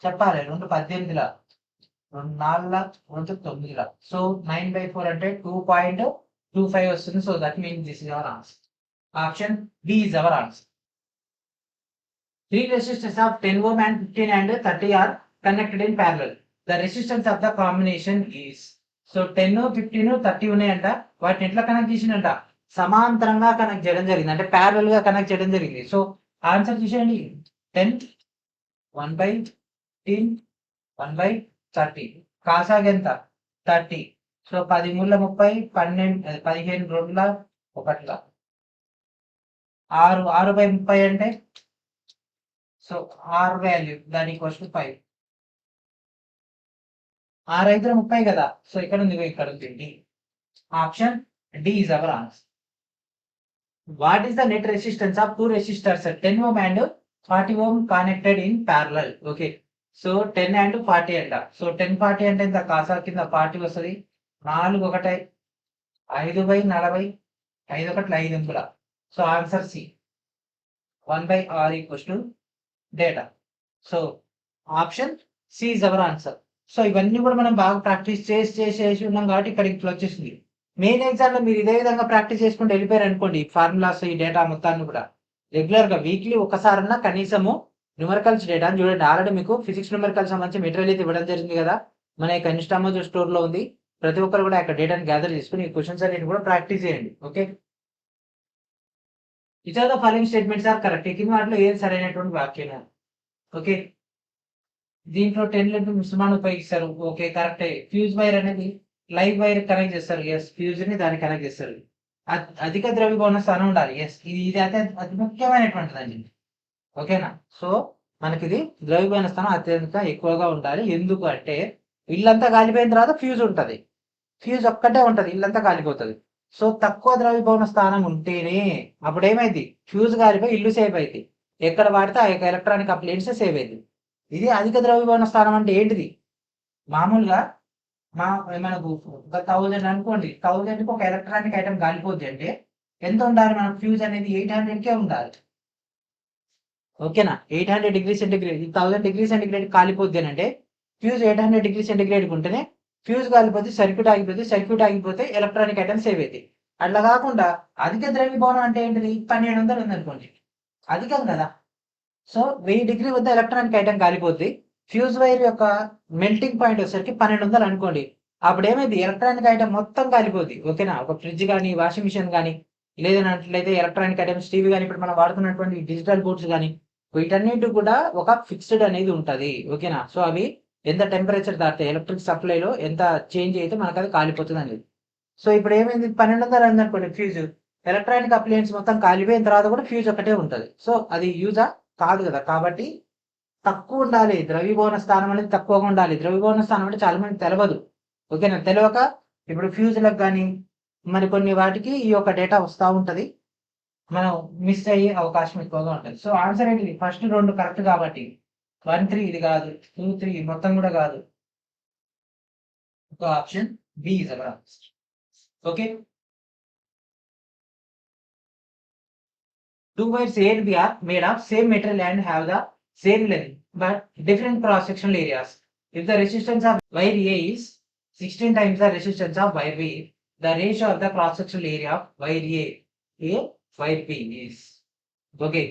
చెప్పాలి, 2 18ల 2 4ల 2 9ల. So 9/4 అంటే 2.25 వస్తుంది. So that means this is our answer. Option B is our answer. 3 resistors of 10 ohm and 15 and 30 are connected in parallel. The resistance of the combination is. So 10 15 30 ఉన్నాయంట. వాటిని ఎట్లా connect చేసిందంట? సమాంతరంగా కనెక్ట్ చేయడం జరిగింది, అంటే ప్యారల్ గా connect చేయడం జరిగింది. సో ఆన్సర్ చూసేయండి. 10 1/15 1/30 కాసాగ్ ఎంత? 30. సో 10 3 30 12 15 2 1 6 6/30 అంటే సో r వాల్యూ దాని ఈక్వల్స్ టు 5. 6 5 30 కదా. సో ఇక్కడ ఉంది, ఇక్కడ ఉంది. Option D is our answer. What is the net resistance of 2 resistors at 10 ohm and 40 ohm connected in parallel? Okay, so 10 and 40 అంట. సో 10 40 అంటే ఇంత కాసా కింద 40 వస్తుంది. 4 1 5/40 5 1 5 ఎంపుల. So answer C 1/r equals to data. So option C is our answer. So ఇవన్నీ కూడా మనం బాగా ప్రాక్టీస్ చేసి ఉన్నాం కాబట్టి ఇక్కడ ఇట్లా వచ్చేసింది. మెయిన్ ఎగ్జామ్ లో మీరు ఇదే విధంగా ప్రాక్టీస్ చేసుకుంటూ వెళ్ళిపోయారు అనుకోండి, ఫార్ములాస్ ఈ డేటా మొత్తాన్ని కూడా రెగ్యులర్ గా వీక్లీ ఒకసారన్నా కనీసము న్యూమరికల్స్ డేటా చూడండి. ఆల్రెడీ మీకు ఫిజిక్స్ న్యూమరికల్ సంబంధించి మెటీరియల్ అయితే ఇవ్వడం జరిగింది కదా, మన యొక్క ఇన్స్టామోజో స్టోర్ లో ఉంది. ప్రతి ఒక్కరు కూడా ఇక్కడ డేటాని గ్యాదర్ చేసుకుని ఈ క్వశ్చన్స్ అన్నిటి కూడా ప్రాక్టీస్ చేయండి. Okay, which are the following statements are correct. కింద వాటిలో ఏది సరైనటువంటి వాక్యం? ఓకే, దీంట్లో 10 లీటర్ మిశ్రమాన్ని ఉపయోగిస్తారు. ఓకే, కరెక్టే. ఫ్యూజ్ వైర్ అనేది లైవ్ వైర్ కనెక్ట్ చేస్తారు. ఎస్, ఫ్యూజ్ ని దాన్ని కనెక్ట్ చేస్తారు. అధిక ద్రవ్యభవన స్థానం ఉండాలి. ఎస్, ఇది అయితే అతి ముఖ్యమైనటువంటిది అండి. ఓకేనా? సో మనకి ఇది ద్రవ్యభవన స్థానం అత్యంత ఎక్కువగా ఉండాలి. ఎందుకు అంటే ఇల్లంతా కాలిపోయిన తర్వాత ఫ్యూజ్ ఉంటుంది. ఫ్యూజ్ ఒక్కటే ఉంటుంది, ఇల్లంతా కాలిపోతుంది. సో తక్కువ ద్రవ్యభవన స్థానం ఉంటేనే అప్పుడు ఏమైంది, ఫ్యూజ్ కాలిపోయి ఇల్లు సేవ్ అయింది. ఎక్కడ వాడితే ఆ యొక్క ఎలక్ట్రానిక్ అప్లయన్స్ సేవ్ అయింది. ఇది అధిక ద్రవ్యభవన స్థానం అంటే ఏంటిది, మామూలుగా మనకు ఒక 1000 అనుకోండి, 1000కి ఒక ఎలక్ట్రానిక్ ఐటమ్ కాలిపోద్ది అంటే ఎంత ఉండాలి, మనకు ఫ్యూజ్ అనేది 800కే ఉండాలి. ఓకేనా, 800 డిగ్రీ సెంటిగ్రేడ్, 1000 డిగ్రీ సెంటిగ్రేడ్ కాలిపోద్ది అని అంటే ఫ్యూజ్ 800 డిగ్రీ సెంటిగ్రేడ్ ఉంటేనే ఫ్యూజ్ కాలిపోతే సర్క్యూట్ ఆగిపోతే, సర్క్యూట్ ఆగిపోతే ఎలక్ట్రానిక్ ఐటమ్ సేవ్ అవుతాయి. అట్లా కాకుండా అధిక ద్రవ్యభవనం అంటే ఏంటిది, 1200 ఉంది అనుకోండి, అధికం కదా. సో 1000 డిగ్రీ వద్ద ఎలక్ట్రానిక్ ఐటమ్ కాలిపోద్ది, ఫ్యూజ్ వైర్ యొక్క మెల్టింగ్ పాయింట్ వచ్చేసరికి 1200 అనుకోండి. అప్పుడు ఏమైంది, ఎలక్ట్రానిక్ ఐటమ్ మొత్తం కాలిపోద్ది. ఓకేనా, ఒక ఫ్రిడ్జ్ కానీ, వాషింగ్ మిషన్ కానీ, లేదన్నట్లయితే ఎలక్ట్రానిక్ ఐటమ్స్ టీవీ కానీ, ఇప్పుడు మనం వాడుతున్నటువంటి డిజిటల్ బోర్డ్స్ కానీ, వీటన్నిటి కూడా ఒక ఫిక్స్డ్ అనేది ఉంటుంది. ఓకేనా, సో అవి ఎంత టెంపరేచర్ దాటితే ఎలక్ట్రిక్ సప్లైలో ఎంత చేంజ్ అయితే మనకు అది కాలిపోతుంది అనేది. సో ఇప్పుడు ఏమైంది, 1200 అనుకోండి ఫ్యూజ్, ఎలక్ట్రానిక్ అప్లయన్స్ మొత్తం కాలిపోయిన తర్వాత కూడా ఫ్యూజ్ ఒకటే ఉంటుంది. సో అది యూజా కాదు కదా. కాబట్టి తక్కువ ఉండాలి, ద్రవీభవన స్థానం అనేది తక్కువగా ఉండాలి. ద్రవీభవన స్థానం అంటే చాలా మంది తెలియదు. ఓకేనా, తెలియక ఇప్పుడు ఫ్యూజ్లకు కానీ మరి కొన్ని వాటికి ఈ యొక్క డేటా వస్తూ ఉంటుంది, మనం మిస్ అయ్యే అవకాశం ఎక్కువగా ఉంటుంది. సో ఆన్సర్ ఏంటి, ఫస్ట్ 2 కరెక్ట్ కాబట్టి 1, 3 ఇది కాదు, 2, 3 మొత్తం కూడా కాదు. ఒక option B is our answer. Okay, 2 wires A and B are made of same material and have the same length but different cross-sectional areas. If the resistance of wire A is 16 times the resistance of wire B, the ratio of the cross-sectional area of wire wire B is. Okay.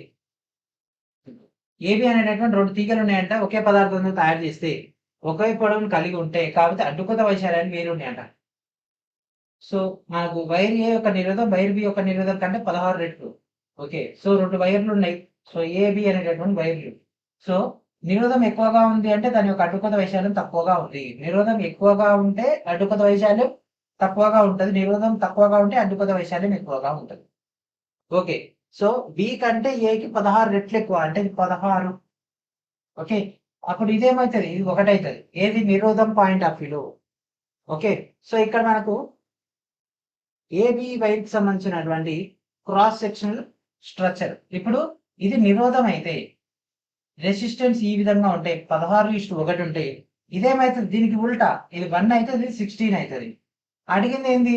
A B అనేటటువంటి 2 తీగలు ఉన్నాయంట, ఒకే పదార్థంతో తయారు చేస్తే ఒకే పొడవును కలిగి ఉంటే కాబట్టి అడ్డుకొత వైశాల్యాన్ని వేరు ఉన్నాయంట. సో మనకు వైర్ ఏ యొక్క నిరోధం వైర్ బి యొక్క నిరోధం కంటే 16 రెట్లు. ఓకే, సో 2 వైర్లు ఉన్నాయి. సో ఏబి అనేటటువంటి వైర్లు. సో నిరోధం ఎక్కువగా ఉంది అంటే దాని యొక్క అడ్డుకొత వైశాల్యం తక్కువగా ఉంది. నిరోధం ఎక్కువగా ఉంటే అడ్డుకొత వైశాల్యం తక్కువగా ఉంటుంది, నిరోధం తక్కువగా ఉంటే అడ్డుకొత వైశాల్యం ఎక్కువగా ఉంటుంది. ఓకే, సో బి కంటే ఏకి 16 రెట్లు ఎక్కువ అంటే ఇది 16. ఓకే, అప్పుడు ఇదేమవుతుంది, ఇది 1 అవుతుంది. ఏది, నిరోధం పాయింట్ ఆఫ్ వ్యూలో. ఓకే, సో ఇక్కడ మనకు ఏబి వైర్కి సంబంధించినటువంటి క్రాస్ సెక్షనల్ స్ట్రక్చర్. ఇప్పుడు ఇది నిరోధం అయితే రెసిస్టెన్స్ ఈ విధంగా ఉంటే 16:1 ఉంటే ఇదేమైతుంది, దీనికి ఉల్టా, ఇది 1 అయితే ఇది 16 అవుతుంది. అడిగింది ఏంది,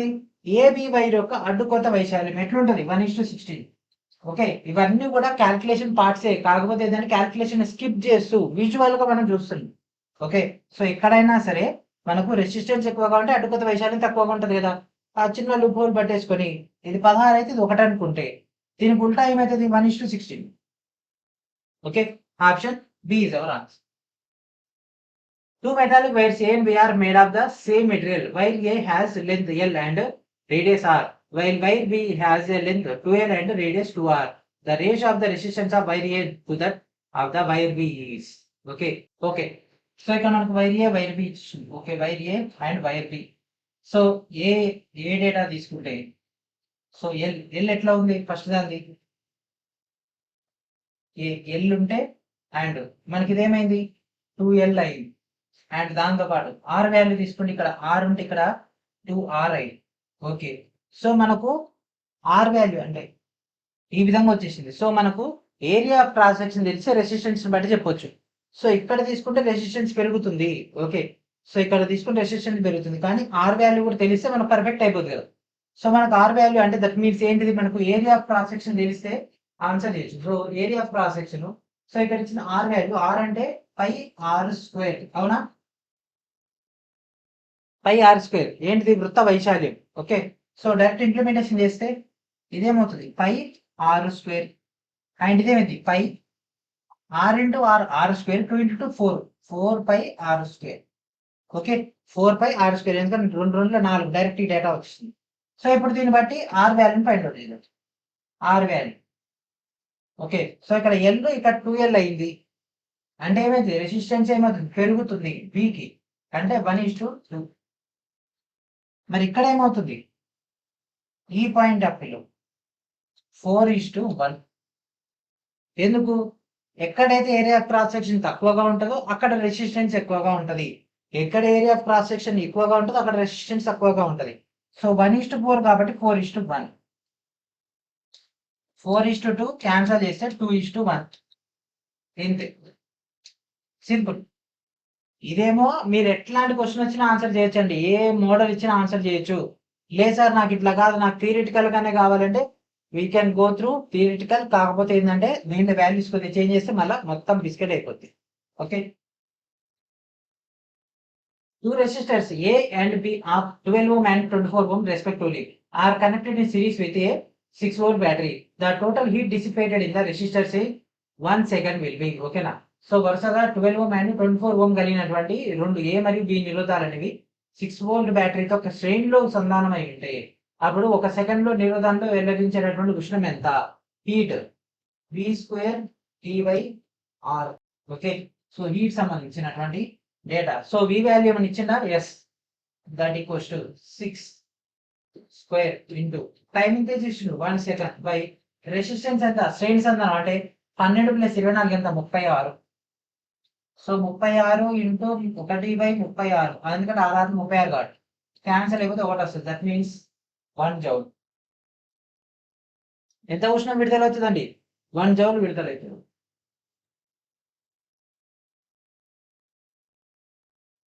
ఏబి వైర్ యొక్క అడ్డుకొత వైశాల్యం ఎట్లుంటది, 1:16. ఓకే, ఇవన్నీ కూడా క్యాల్కులేషన్ పార్ట్సే, కాకపోతే ఏదైనా క్యాల్కులేషన్ స్కిప్ చేస్తూ విజువల్ గా మనం చూస్తున్నాం. ఓకే, సో ఎక్కడైనా సరే మనకు రెసిస్టెన్స్ ఎక్కువగా ఉంటే అడ్డుకొత వైశాల్యం తక్కువగా ఉంటుంది కదా. ఆ చిన్న లూప్ హోల్ పట్టేసుకొని ఇది 16 అయితే ఇది 1 అనుకుంటే దీనికి ఉల్టా ఏమవుతుంది, 1:16. Okay, option B is our answer. 2 metallic wires A and B are made of the same material. While A has length L and radius R, while wire B has a length 2L and radius 2R. The ratio of the resistance of wire A to that of the wire B is. Okay. So ఇక్కడ మనకు wire A wire B ఇస్తుంది. Okay, wire A and wire B. So A data తీసుకుంటే, so L ఎట్లా ఉంది, first దాన్ని L ఉంటే and మనకి ఇదేమైంది 2L అయింది. అండ్ దాంతో పాటు ఆర్ వాల్యూ తీసుకుంటే ఇక్కడ ఆర్ ఉంటే ఇక్కడ 2R అయింది. ఓకే, సో మనకు ఆర్ వాల్యూ అంటే ఈ విధంగా వచ్చేసింది. సో మనకు ఏరియా ఆఫ్ క్రాస్ సెక్షన్ తెలిస్తే రెసిస్టెన్స్ బట్టి చెప్పొచ్చు. సో ఇక్కడ తీసుకుంటే రెసిస్టెన్స్ పెరుగుతుంది. ఓకే, సో ఇక్కడ తీసుకుంటే రెసిస్టెన్స్ పెరుగుతుంది, కానీ ఆర్ వాల్యూ కూడా తెలిస్తే మనకు పర్ఫెక్ట్ అయిపోతుంది కదా. సో మనకు ఆర్ వాల్యూ అంటే దట్ మీన్స్ ఏంటిది, మనకు ఏరియా ఆఫ్ క్రాస్ సెక్షన్ తెలిస్తే ఆన్సర్ చేయొచ్చు. So area of cross section, so ఇక్కడ ఇచ్చిన ఆర్ వాల్యూ, ఆర్ అంటే πr², అవునా, πr² ఏంటిది, వృత్త వైశాల్యం. ఓకే, సో డైరెక్ట్ ఇంప్లిమెంటేషన్ చేస్తే ఇదేమవుతుంది, πr². అండ్ ఇదేమైంది r into r² 2 into 2 4 4πr². ఓకే, 4πr², ఎందుకంటే 2 2 4 డైరెక్ట్ ఈ డేటా వచ్చింది. సో ఇప్పుడు దీన్ని బట్టి ఆర్ వాల్యూని ఫైండ్ అవుట్ చేయాలి, ఆర్ వాల్యూ. ఓకే, సో ఇక్కడ ఎల్ ఇక్కడ 2L అయింది అంటే ఏమైంది, రెసిస్టెన్స్ ఏమవుతుంది, పెరుగుతుంది బికి అంటే 1:2. మరి ఇక్కడ ఏమవుతుంది, ఈ పాయింట్ ఆఫ్ వ్యూలో 4:1. ఎందుకు, ఎక్కడైతే ఏరియా క్రాస్ సెక్షన్ తక్కువగా ఉంటుందో అక్కడ రెసిస్టెన్స్ ఎక్కువగా ఉంటుంది. ఎక్కడ ఏరియా ఆఫ్ క్రాస్ సెక్షన్ ఎక్కువగా ఉంటుందో అక్కడ రెసిస్టెన్స్ తక్కువగా ఉంటుంది. సో 1:4 కాబట్టి 4:1. 4:2 క్యాన్సల్ చేస్తే 2:1. ఇంతే, సింపుల్. ఇదేమో మీరు ఎట్లాంటి క్వశ్చన్ వచ్చినా ఆన్సర్ చేయొచ్చండి. ఏ మోడల్ ఇచ్చినా ఆన్సర్ చేయొచ్చు. లేదు సార్ నాకు ఇట్లా కాదు, నాకు థియరిటికల్ గానే కావాలంటే we can go through theoretical. కాకపోతే ఏంటంటే దీంట్లో వాల్యూస్ కొద్దిగా చేంజ్ చేస్తే మళ్ళీ మొత్తం బిస్కెట్ అయిపోద్ది. Okay. Two resistors A and B of 12 ohm and 24 ohm respectively are connected in series with a 6-volt battery. The total heat dissipated in the resistors in 1 second will be. ఓకేనా. So వరుసగా 12 ohm and 24 ohm కలిగినటువంటి రెండు A మరియు B నిరోధాలు అనేవి 6-volt బ్యాటరీతో ఒక శ్రేణిలో సంధానమై ఉంటాయి. అప్పుడు ఒక సెకండ్ లో నిరోధంలో వెల్లడించేటటువంటి ఉష్ణం ఎంత? Heat V² T/R. Okay. So heat సంబంధించినటువంటి డేటా. సో V వాల్యూ ఏమైనా ఇచ్చిందా? Yes. That equals to 6² into time ఎంత ఇచ్చిండు 1 సెకండ్ బై రెసిస్టెన్స్ ఎంత? శ్రేణి సంధానం అంటే 12 + 24 ఎంత? 36. So 36 into 1/36. అందుకంటే 6 36 కాబట్టి క్యాన్సల్ అయిపోతే 1 వస్తుంది. That means 1 joule. ఎంత ఉష్ణం విడుదల అవుతుందండి? 1 జౌల్ విడుదల అవుతుంది.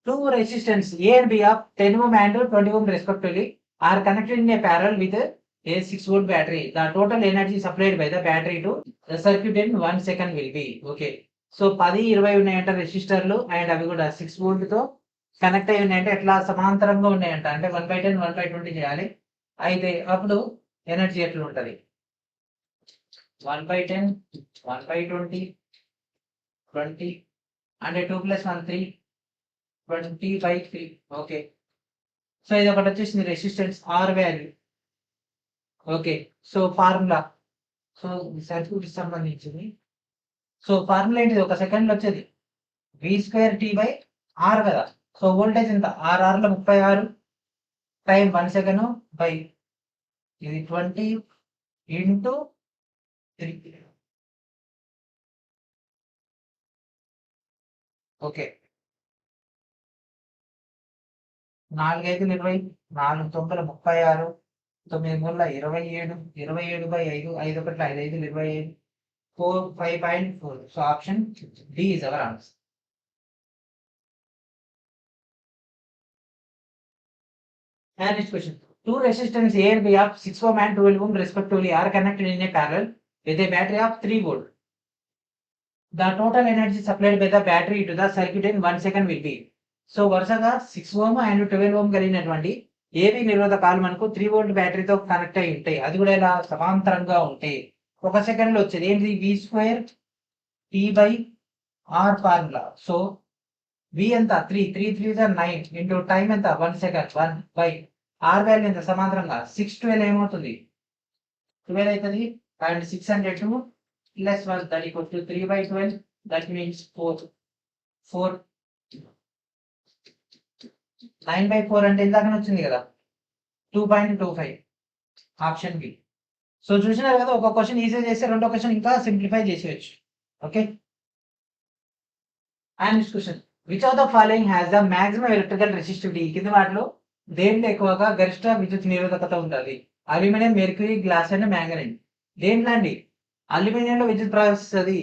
Two resistors A and B of 10 ohm and 20 ohm respectively are connected in a parallel with a 6-volt battery. The total energy supplied by the battery to the circuit in 1 second will be. Okay. So 10, 20 ఉన్నాయంట రెసిస్టర్లు, and అవి కూడా 6 volt తో connect అయి ఉన్నాయంటే ఎట్లా సమాంతరంగా ఉన్నాయంట అంటే 1/10 1/20 చేయాలి. అయితే అప్పుడు ఎనర్జీ ఎట్లా ఉంటుంది? 1/10 1/20 20 అంటే 2 + 1 3 20/3. ఓకే. సో ఇది ఒకటి వచ్చేసింది resistance R value. Okay. So formula, so circuit సంబంధించింది. సో ఫార్ములా ఏంటిది? ఒక సెకండ్ లో వచ్చేది V² T/R కదా. సో వోల్టేజ్ ఎంత? RR లో 36, టైం 1 సెకండ్ బై ఇది 20 into 3. Okay. 4 5 20, 4 9 36, 9 3 27, 27/5, 5 1 5 5 25, 4 5.4. So option D is our answer. And next question. Two resistors A and B of 6 ohm and 12 ohm respectively are connected in a parallel with a battery of 3 volt. The total energy supplied by the battery to the circuit in 1 second will be. So వరుసగా 6 ohm and 12 ohm కలిగినటువంటి ఏవి నిరోధకాలు మనకు 3 volt బ్యాటరీతో connect అయి ఉంటాయి. అది కూడా ఇలా సమాంతరంగా ఉంటాయి. ఒక సెకండ్ లో వచ్చేది ఏంటి? V² T/R formula. So V ఎంత? 3 3 3 9 ఇంటూ టైం ఎంత? 1 సెకండ్ 1 బై R వాల్యూ ఎంత? సమాంతరంగా 6 12 ఏమవుతుంది? 12 అవుతుంది. And 602 + 1 that equal to 3/12. That means 4 9/4 అంటే ఇందాకనే వచ్చింది కదా 2.25. Option B. సో చూసినారు కదా, ఒక క్వశ్చన్ ఈజీ చేస్తే రెండో క్వశ్చన్ ఇంకా సింప్లిఫై చేసేయచ్చు. Okay. And next question. Which of the following has the maximum electrical resistivity? కింద వాటిలో దేంట్లో ఎక్కువగా గరిష్ట విద్యుత్ నిరోధకత ఉంటుంది? Aluminium, mercury, glass and manganin. దేంట్లో అండి? అల్యూమినియంలో విద్యుత్ ప్రవహిస్తుంది,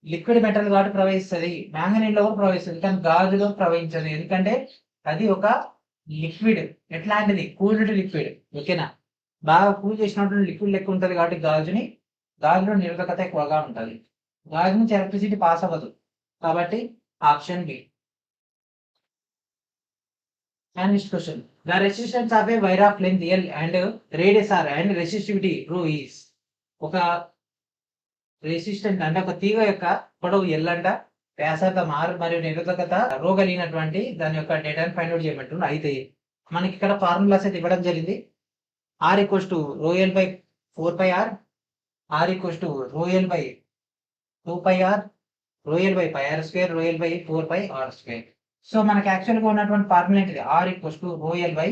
లిక్విడ్ మెటల్ కాబట్టి ప్రవహిస్తుంది. మ్యాంగనైన్లో కూడా ప్రవహిస్తుంది, కానీ గాజులో ప్రవహించదు. ఎందుకంటే అది ఒక లిక్విడ్. ఎట్లాంటిది? Cooled liquid. ఓకేనా. బాగా కూల్ చేసినటువంటి లిక్విడ్ లెక్క ఉంటుంది కాబట్టి గాజులో నిరోధకత ఎక్కువగా ఉంటుంది. గాజు నుంచి ఎలక్ట్రిసిటీ పాస్ అవ్వదు కాబట్టి option B. And next question. The resistance of a wire of length L and radius R and resistivity rho is. ఒక రెసిస్టెంట్ అంటే ఒక తీగ యొక్క పొడవు L అంట, వ్యాసార్థం R మరియు నిరోధకత రో కలిగినటువంటి దాని యొక్క డేటాను ఫైండ్ అవుట్ చేయమంటున్నాను. అయితే మనకి ఇక్కడ ఫార్ములాస్ అయితే ఇవ్వడం జరిగింది. R = ρL/4πR, R = ρL/2πR, ρL/πr², ρL/4πr². So మనకి యాక్చువల్గా ఉన్నటువంటి ఫార్ములా ఏంటిది? R = ρL/A.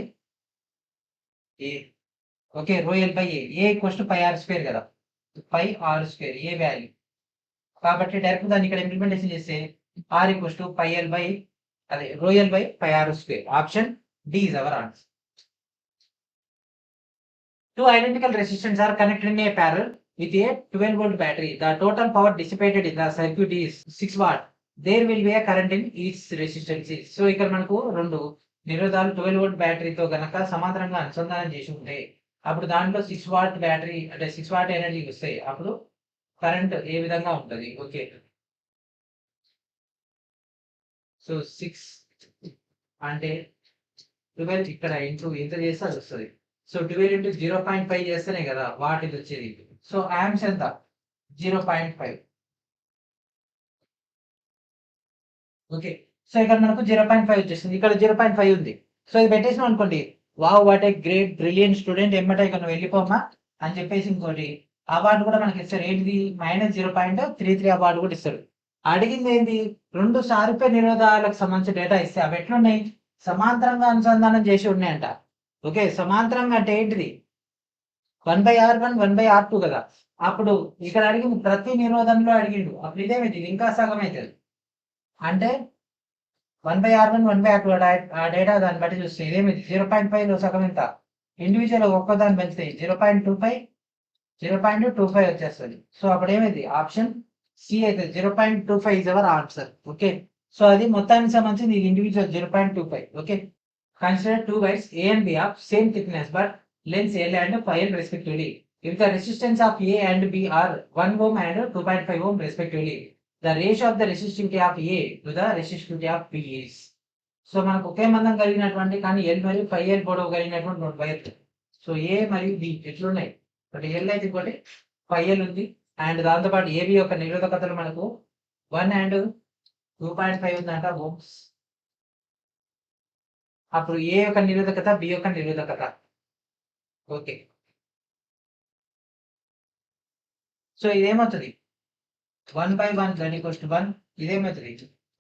Okay. ρL/A. A = πr² కదా, πr² ఏ వాల్యూ. కాబట్టి డైరెక్ట్ దాన్ని ఇక్కడ ఇంప్లిమెంటేషన్ చేస్తే R = πL/A అదే rho L by pi R square. Option D is our answer. Two identical resistors are connected in a parallel with a 12-volt battery. The total power dissipated in the circuit is 6 watt. There will be a current in each resistance. So ఇక్కడ మనకు రెండు నిరోధాలు 12-volt బ్యాటరీతో గనక సమాంతరంగా అనుసంధానం చేసి ఉంటే అప్పుడు దాంట్లో 6 వాట్ బ్యాటరీ అంటే 6 వాట్ ఎనర్జీ వస్తాయి. అప్పుడు కరెంట్ ఏ విధంగా ఉంటుంది? ఓకే, సో 6 అంటే 12 ఇక్కడ ఇంటూ ఇంత చేస్తే అది వస్తుంది. సో 12 ఇంటూ 0.5 చేస్తేనే కదా వాట్ ఇది వచ్చేది. సో ఆమ్స్ ఎంత? 0.5. ఓకే, సో ఇక్కడ మనకు 0.5 వచ్చేసింది, ఇక్కడ 0.5 ఉంది. సో ఇది పెట్టేసినాం అనుకోండి, wow what a great brilliant student, ఎమ్మట ఇక్కడ నువ్వు వెళ్ళిపోమా అని చెప్పేసి ఇంకోటి అవార్డు కూడా మనకి ఇస్తారు. ఏంటిది? -0.33 అవార్డు కూడా ఇస్తారు. అడిగింది ఏంటి? రెండు సారూప్య నిరోధాలకు సంబంధించిన డేటా ఇస్తే అవి ఎట్లున్నాయి? సమాంతరంగా అనుసంధానం చేసి ఉన్నాయంట. ఓకే, సమాంతరంగా అంటే ఏంటిది? 1/R1 1/R2 కదా. అప్పుడు ఇక్కడ అడిగింది ప్రతి నిరోధంలో అడిగిండు, అప్పుడు ఇదేమైంది? ఇది ఇంకా సగం అవుతుంది. అంటే 1/R1 1/R2 ఆ డేటా దాన్ని బట్టి చూస్తే ఇదేమైంది? 0.5 లో సగం ఎంత? ఇండివిజువల్ ఒక్కదాన్ని పెంచితే 0.25 0.25 వచ్చేస్తుంది. సో అప్పుడు ఏమైంది? ఆప్షన్ సి అయితే 0.25 is our answer. Okay, so అది మొత్తానికి సంబంధించి ఇది individual 0.25. Okay, consider two wires A and B of same thickness but lengths L and 5L respectively. If the resistance of A and B are 1 ohm and 2.5 ohm respectively, the ratio of the resistivity of A to the resistivity of B is. So మనకు ఒకే మందం కలిగినటువంటి కానీ L మరియు 5L పొడవు కలిగినటువంటి రెండు వైర్లు. So A మరియు B ఎట్లున్నాయి? ఒకటి L అయితే ఇంకోటి 5L ఉంది. అండ్ దాంతోపాటు AB యొక్క నిరోధకతలు మనకు 1 and 2.5 ఉందంట ఓమ్స్. అప్పుడు ఏ యొక్క నిరోధకత, బి యొక్క నిరోధకత. ఓకే, సో ఇదేమవుతుంది? 1/1 దట్ ఈక్వల్స్ టు 1. ఇదేమవుతుంది?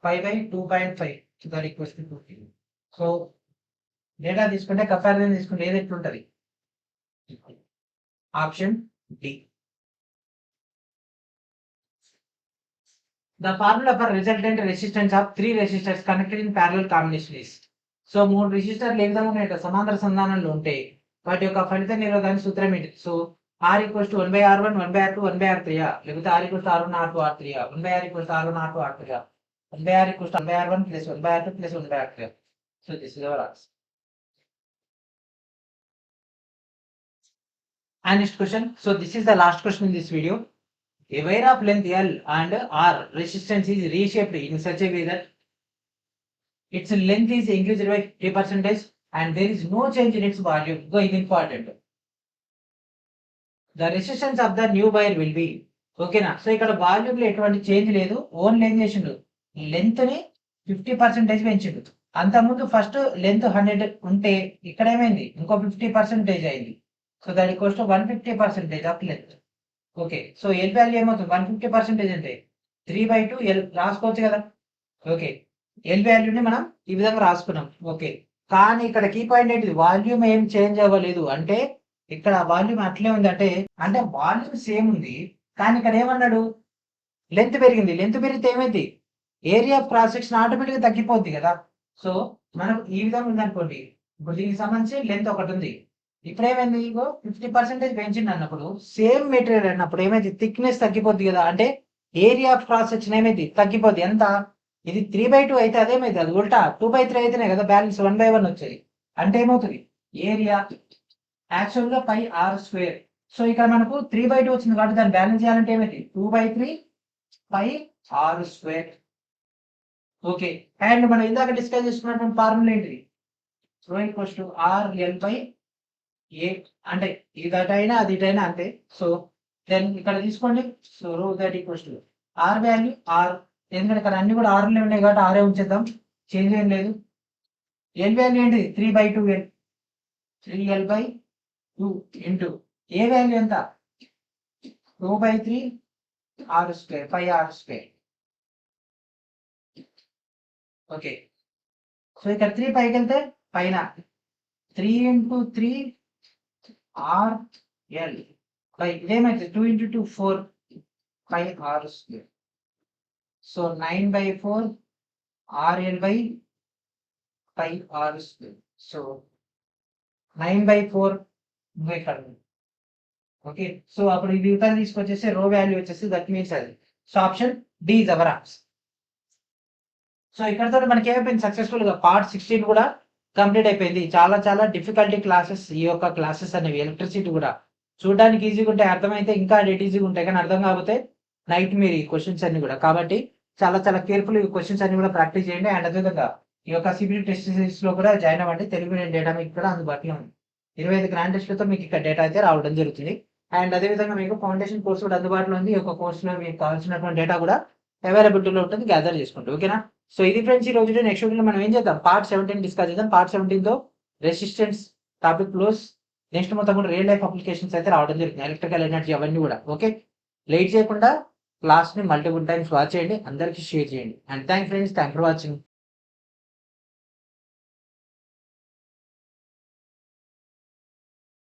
5/2.5 that equals to 2. So data తీసుకుంటే కంపారిజన్ తీసుకుంటే ఏది ఎట్లుంటది? Option D. The formula for resultant resistance of 3 resistors connected in parallel combination is. So 3 రెసిస్టర్లు ఏ విధంగా ఉన్నాయి? సమాంతర సంధానంలో ఉంటే వాటి యొక్క ఫలిత నిరోధానికి సూత్రం ఏంటి? So R equals to 1/R1 1/R2 1/R3 లేకపోతే R equals to R1 R2 R3 1/R equals to R1 R2 R3 1/R equals to 1/R1 plus 1/R2 plus 1/R3. So this is our answer. And next question. So this is the last question in this video. A wire of length L and R resistance is reshaped in such a way that its length is increased by 3% and there is no change in its volume. So it is important. The resistance of the new wire will be. ఓకేనా? So ఇక్కడ volume లో ఎటువంటి change లేదు. Only ఏం చేసిండు? Length ని 50% పెంచిండు. అంతకుముందు first length 100 ఉంటే ఇక్కడ ఏమైంది? ఇంకో 50% అయింది. సో దాని equals to 150% of length. Okay, so L value ఏమవుతుంది? 150% అంటే 3/2 ఎల్ రాసుకోవచ్చు కదా. ఓకే, ఎల్ వాల్యూని మనం ఈ విధంగా రాసుకున్నాం. ఓకే, కానీ ఇక్కడ కీ పాయింట్ ఏంటి? వాల్యూమ్ ఏం చేంజ్ అవ్వలేదు. అంటే ఇక్కడ వాల్యూమ్ అట్లే ఉంది. అంటే వాల్యూమ్ సేమ్ ఉంది, కానీ ఇక్కడ ఏమన్నాడు? లెంత్ పెరిగింది. లెంత్ పెరిగితే ఏమైంది? ఏరియా ఆఫ్ క్రాస్ సెక్షన్ ఆటోమేటిక్గా తగ్గిపోద్ది కదా. సో మనకు ఈ విధంగా ఉంది అనుకోండి. ఇప్పుడు దీనికి సంబంధించి లెంత్ ఒకటి ఉంది. ఇప్పుడు ఏమైంది? ఇగో 50% పెంచింది అన్నప్పుడు సేమ్ మెటీరియల్ అన్నప్పుడు ఏమైంది? థిక్నెస్ తగ్గిపోద్ది కదా. అంటే ఏరియా ఆఫ్ క్రాస్ సెక్షన్ ఏమైంది? తగ్గిపోద్ది. ఎంత? ఇది 3/2 అయితే అదేమైంది? అది ఉల్టా 2/3 అయితేనే కదా బ్యాలెన్స్ 1/1 వచ్చేది. అంటే ఏమవుతుంది? ఏరియా యాక్చువల్ గా πr². సో ఇక్కడ మనకు 3/2 వచ్చింది కాబట్టి దాన్ని బ్యాలెన్స్ చేయాలంటే ఏమైంది? 2/3 πr². ఓకే, అండ్ మనం ఇందాక డిస్కస్ చేసుకున్నటువంటి ఫార్ములా ఏంటిది? So equals to RL/A. అంటే ఇదైనా అది ఇటైనా అంతే. సో దెన్ ఇక్కడ తీసుకోండి. సో రో that equals to R value R. ఎందుకంటే ఇక్కడ అన్ని కూడా ఆర్లే ఉన్నాయి కాబట్టి ఆరే ఉంచేద్దాం, చేంజ్ ఏం లేదు. ఎల్ వాల్యూ ఏంటి? 3/2L. 3L/2 ఇంటూ ఏ వాల్యూ ఎంత? 2/3 R², πr². ఓకే, సో ఇక్కడ 3 పైకి వెళ్తే పైన 3 × 3 RL బై ఇదేమైతే 2 × 2 4 πr². So 9/4 RL/2 5r square. So 9/4 ఇక్కడ. ఓకే, సో అప్పుడు ఇది యూటర్న్ తీసుకొచ్చేసి రో వాల్యూ వచ్చేసి దట్ మీన్స్ అది. So option D is our answer. So ఇక్కడతో మనకి ఏమైపోయింది, సక్సెస్ఫుల్ గా పార్ట్ 16 కూడా కంప్లీట్ అయిపోయింది. చాలా చాలా డిఫికల్టీ క్లాసెస్ ఈ యొక్క క్లాసెస్ అనేవి. ఎలక్ట్రిసిటీ కూడా చూడడానికి ఈజీగా ఉంటాయి, అర్థమైతే ఇంకా డెట్ ఈజీగా ఉంటాయి, కానీ అర్థం కాకపోతే నైట్ మీరు ఈ క్వశ్చన్స్ అన్ని కూడా. కాబట్టి చాలా చాలా కేర్ఫుల్ ఈ క్వశ్చన్స్ అన్ని కూడా ప్రాక్టీస్ చేయండి. అండ్ అదేవిధంగా ఈ యొక్క సిబిల్ టెస్ట్ సిరీస్ లో కూడా జాయిన్ అవ్వండి. తెలుగు మీడియం డేటా మీకు కూడా అందుబాటులో ఉంది. 25 గ్రాండ్ టెస్ట్లతో మీకు ఇక్కడ డేటా అయితే రావడం జరుగుతుంది. అండ్ అదేవిధంగా మీకు ఫౌండేషన్ కోర్స్ కూడా అందుబాటులో ఉంది. ఈ యొక్క కోర్సులో మీకు కావాల్సినటువంటి డేటా కూడా అవైలబిలిటీలో ఉంటుంది, గ్యాదర్ చేసుకోండి. ఓకేనా? సో ఇది ఫ్రెండ్స్ ఈ రోజు నెక్స్ట్ వీడియోలో మనం ఏం చేద్దాం, పార్ట్ 17 డిస్కస్ చేద్దాం. పార్ట్ 17 తో రెసిస్టెన్స్ టాపిక్ క్లోజ్. నెక్స్ట్ మొత్తం కూడా రియల్ లైఫ్ అప్లికేషన్స్ అయితే రావడం జరుగుతుంది, ఎలక్ట్రికల్ ఎనర్జీ అవన్నీ కూడా. ఓకే, లేట్ చేయకుండా క్లాస్ ని మల్టిపుల్ టైమ్స్ వాచ్ చేయండి, అందరికీ షేర్ చేయండి. And thank friends, thank for watching.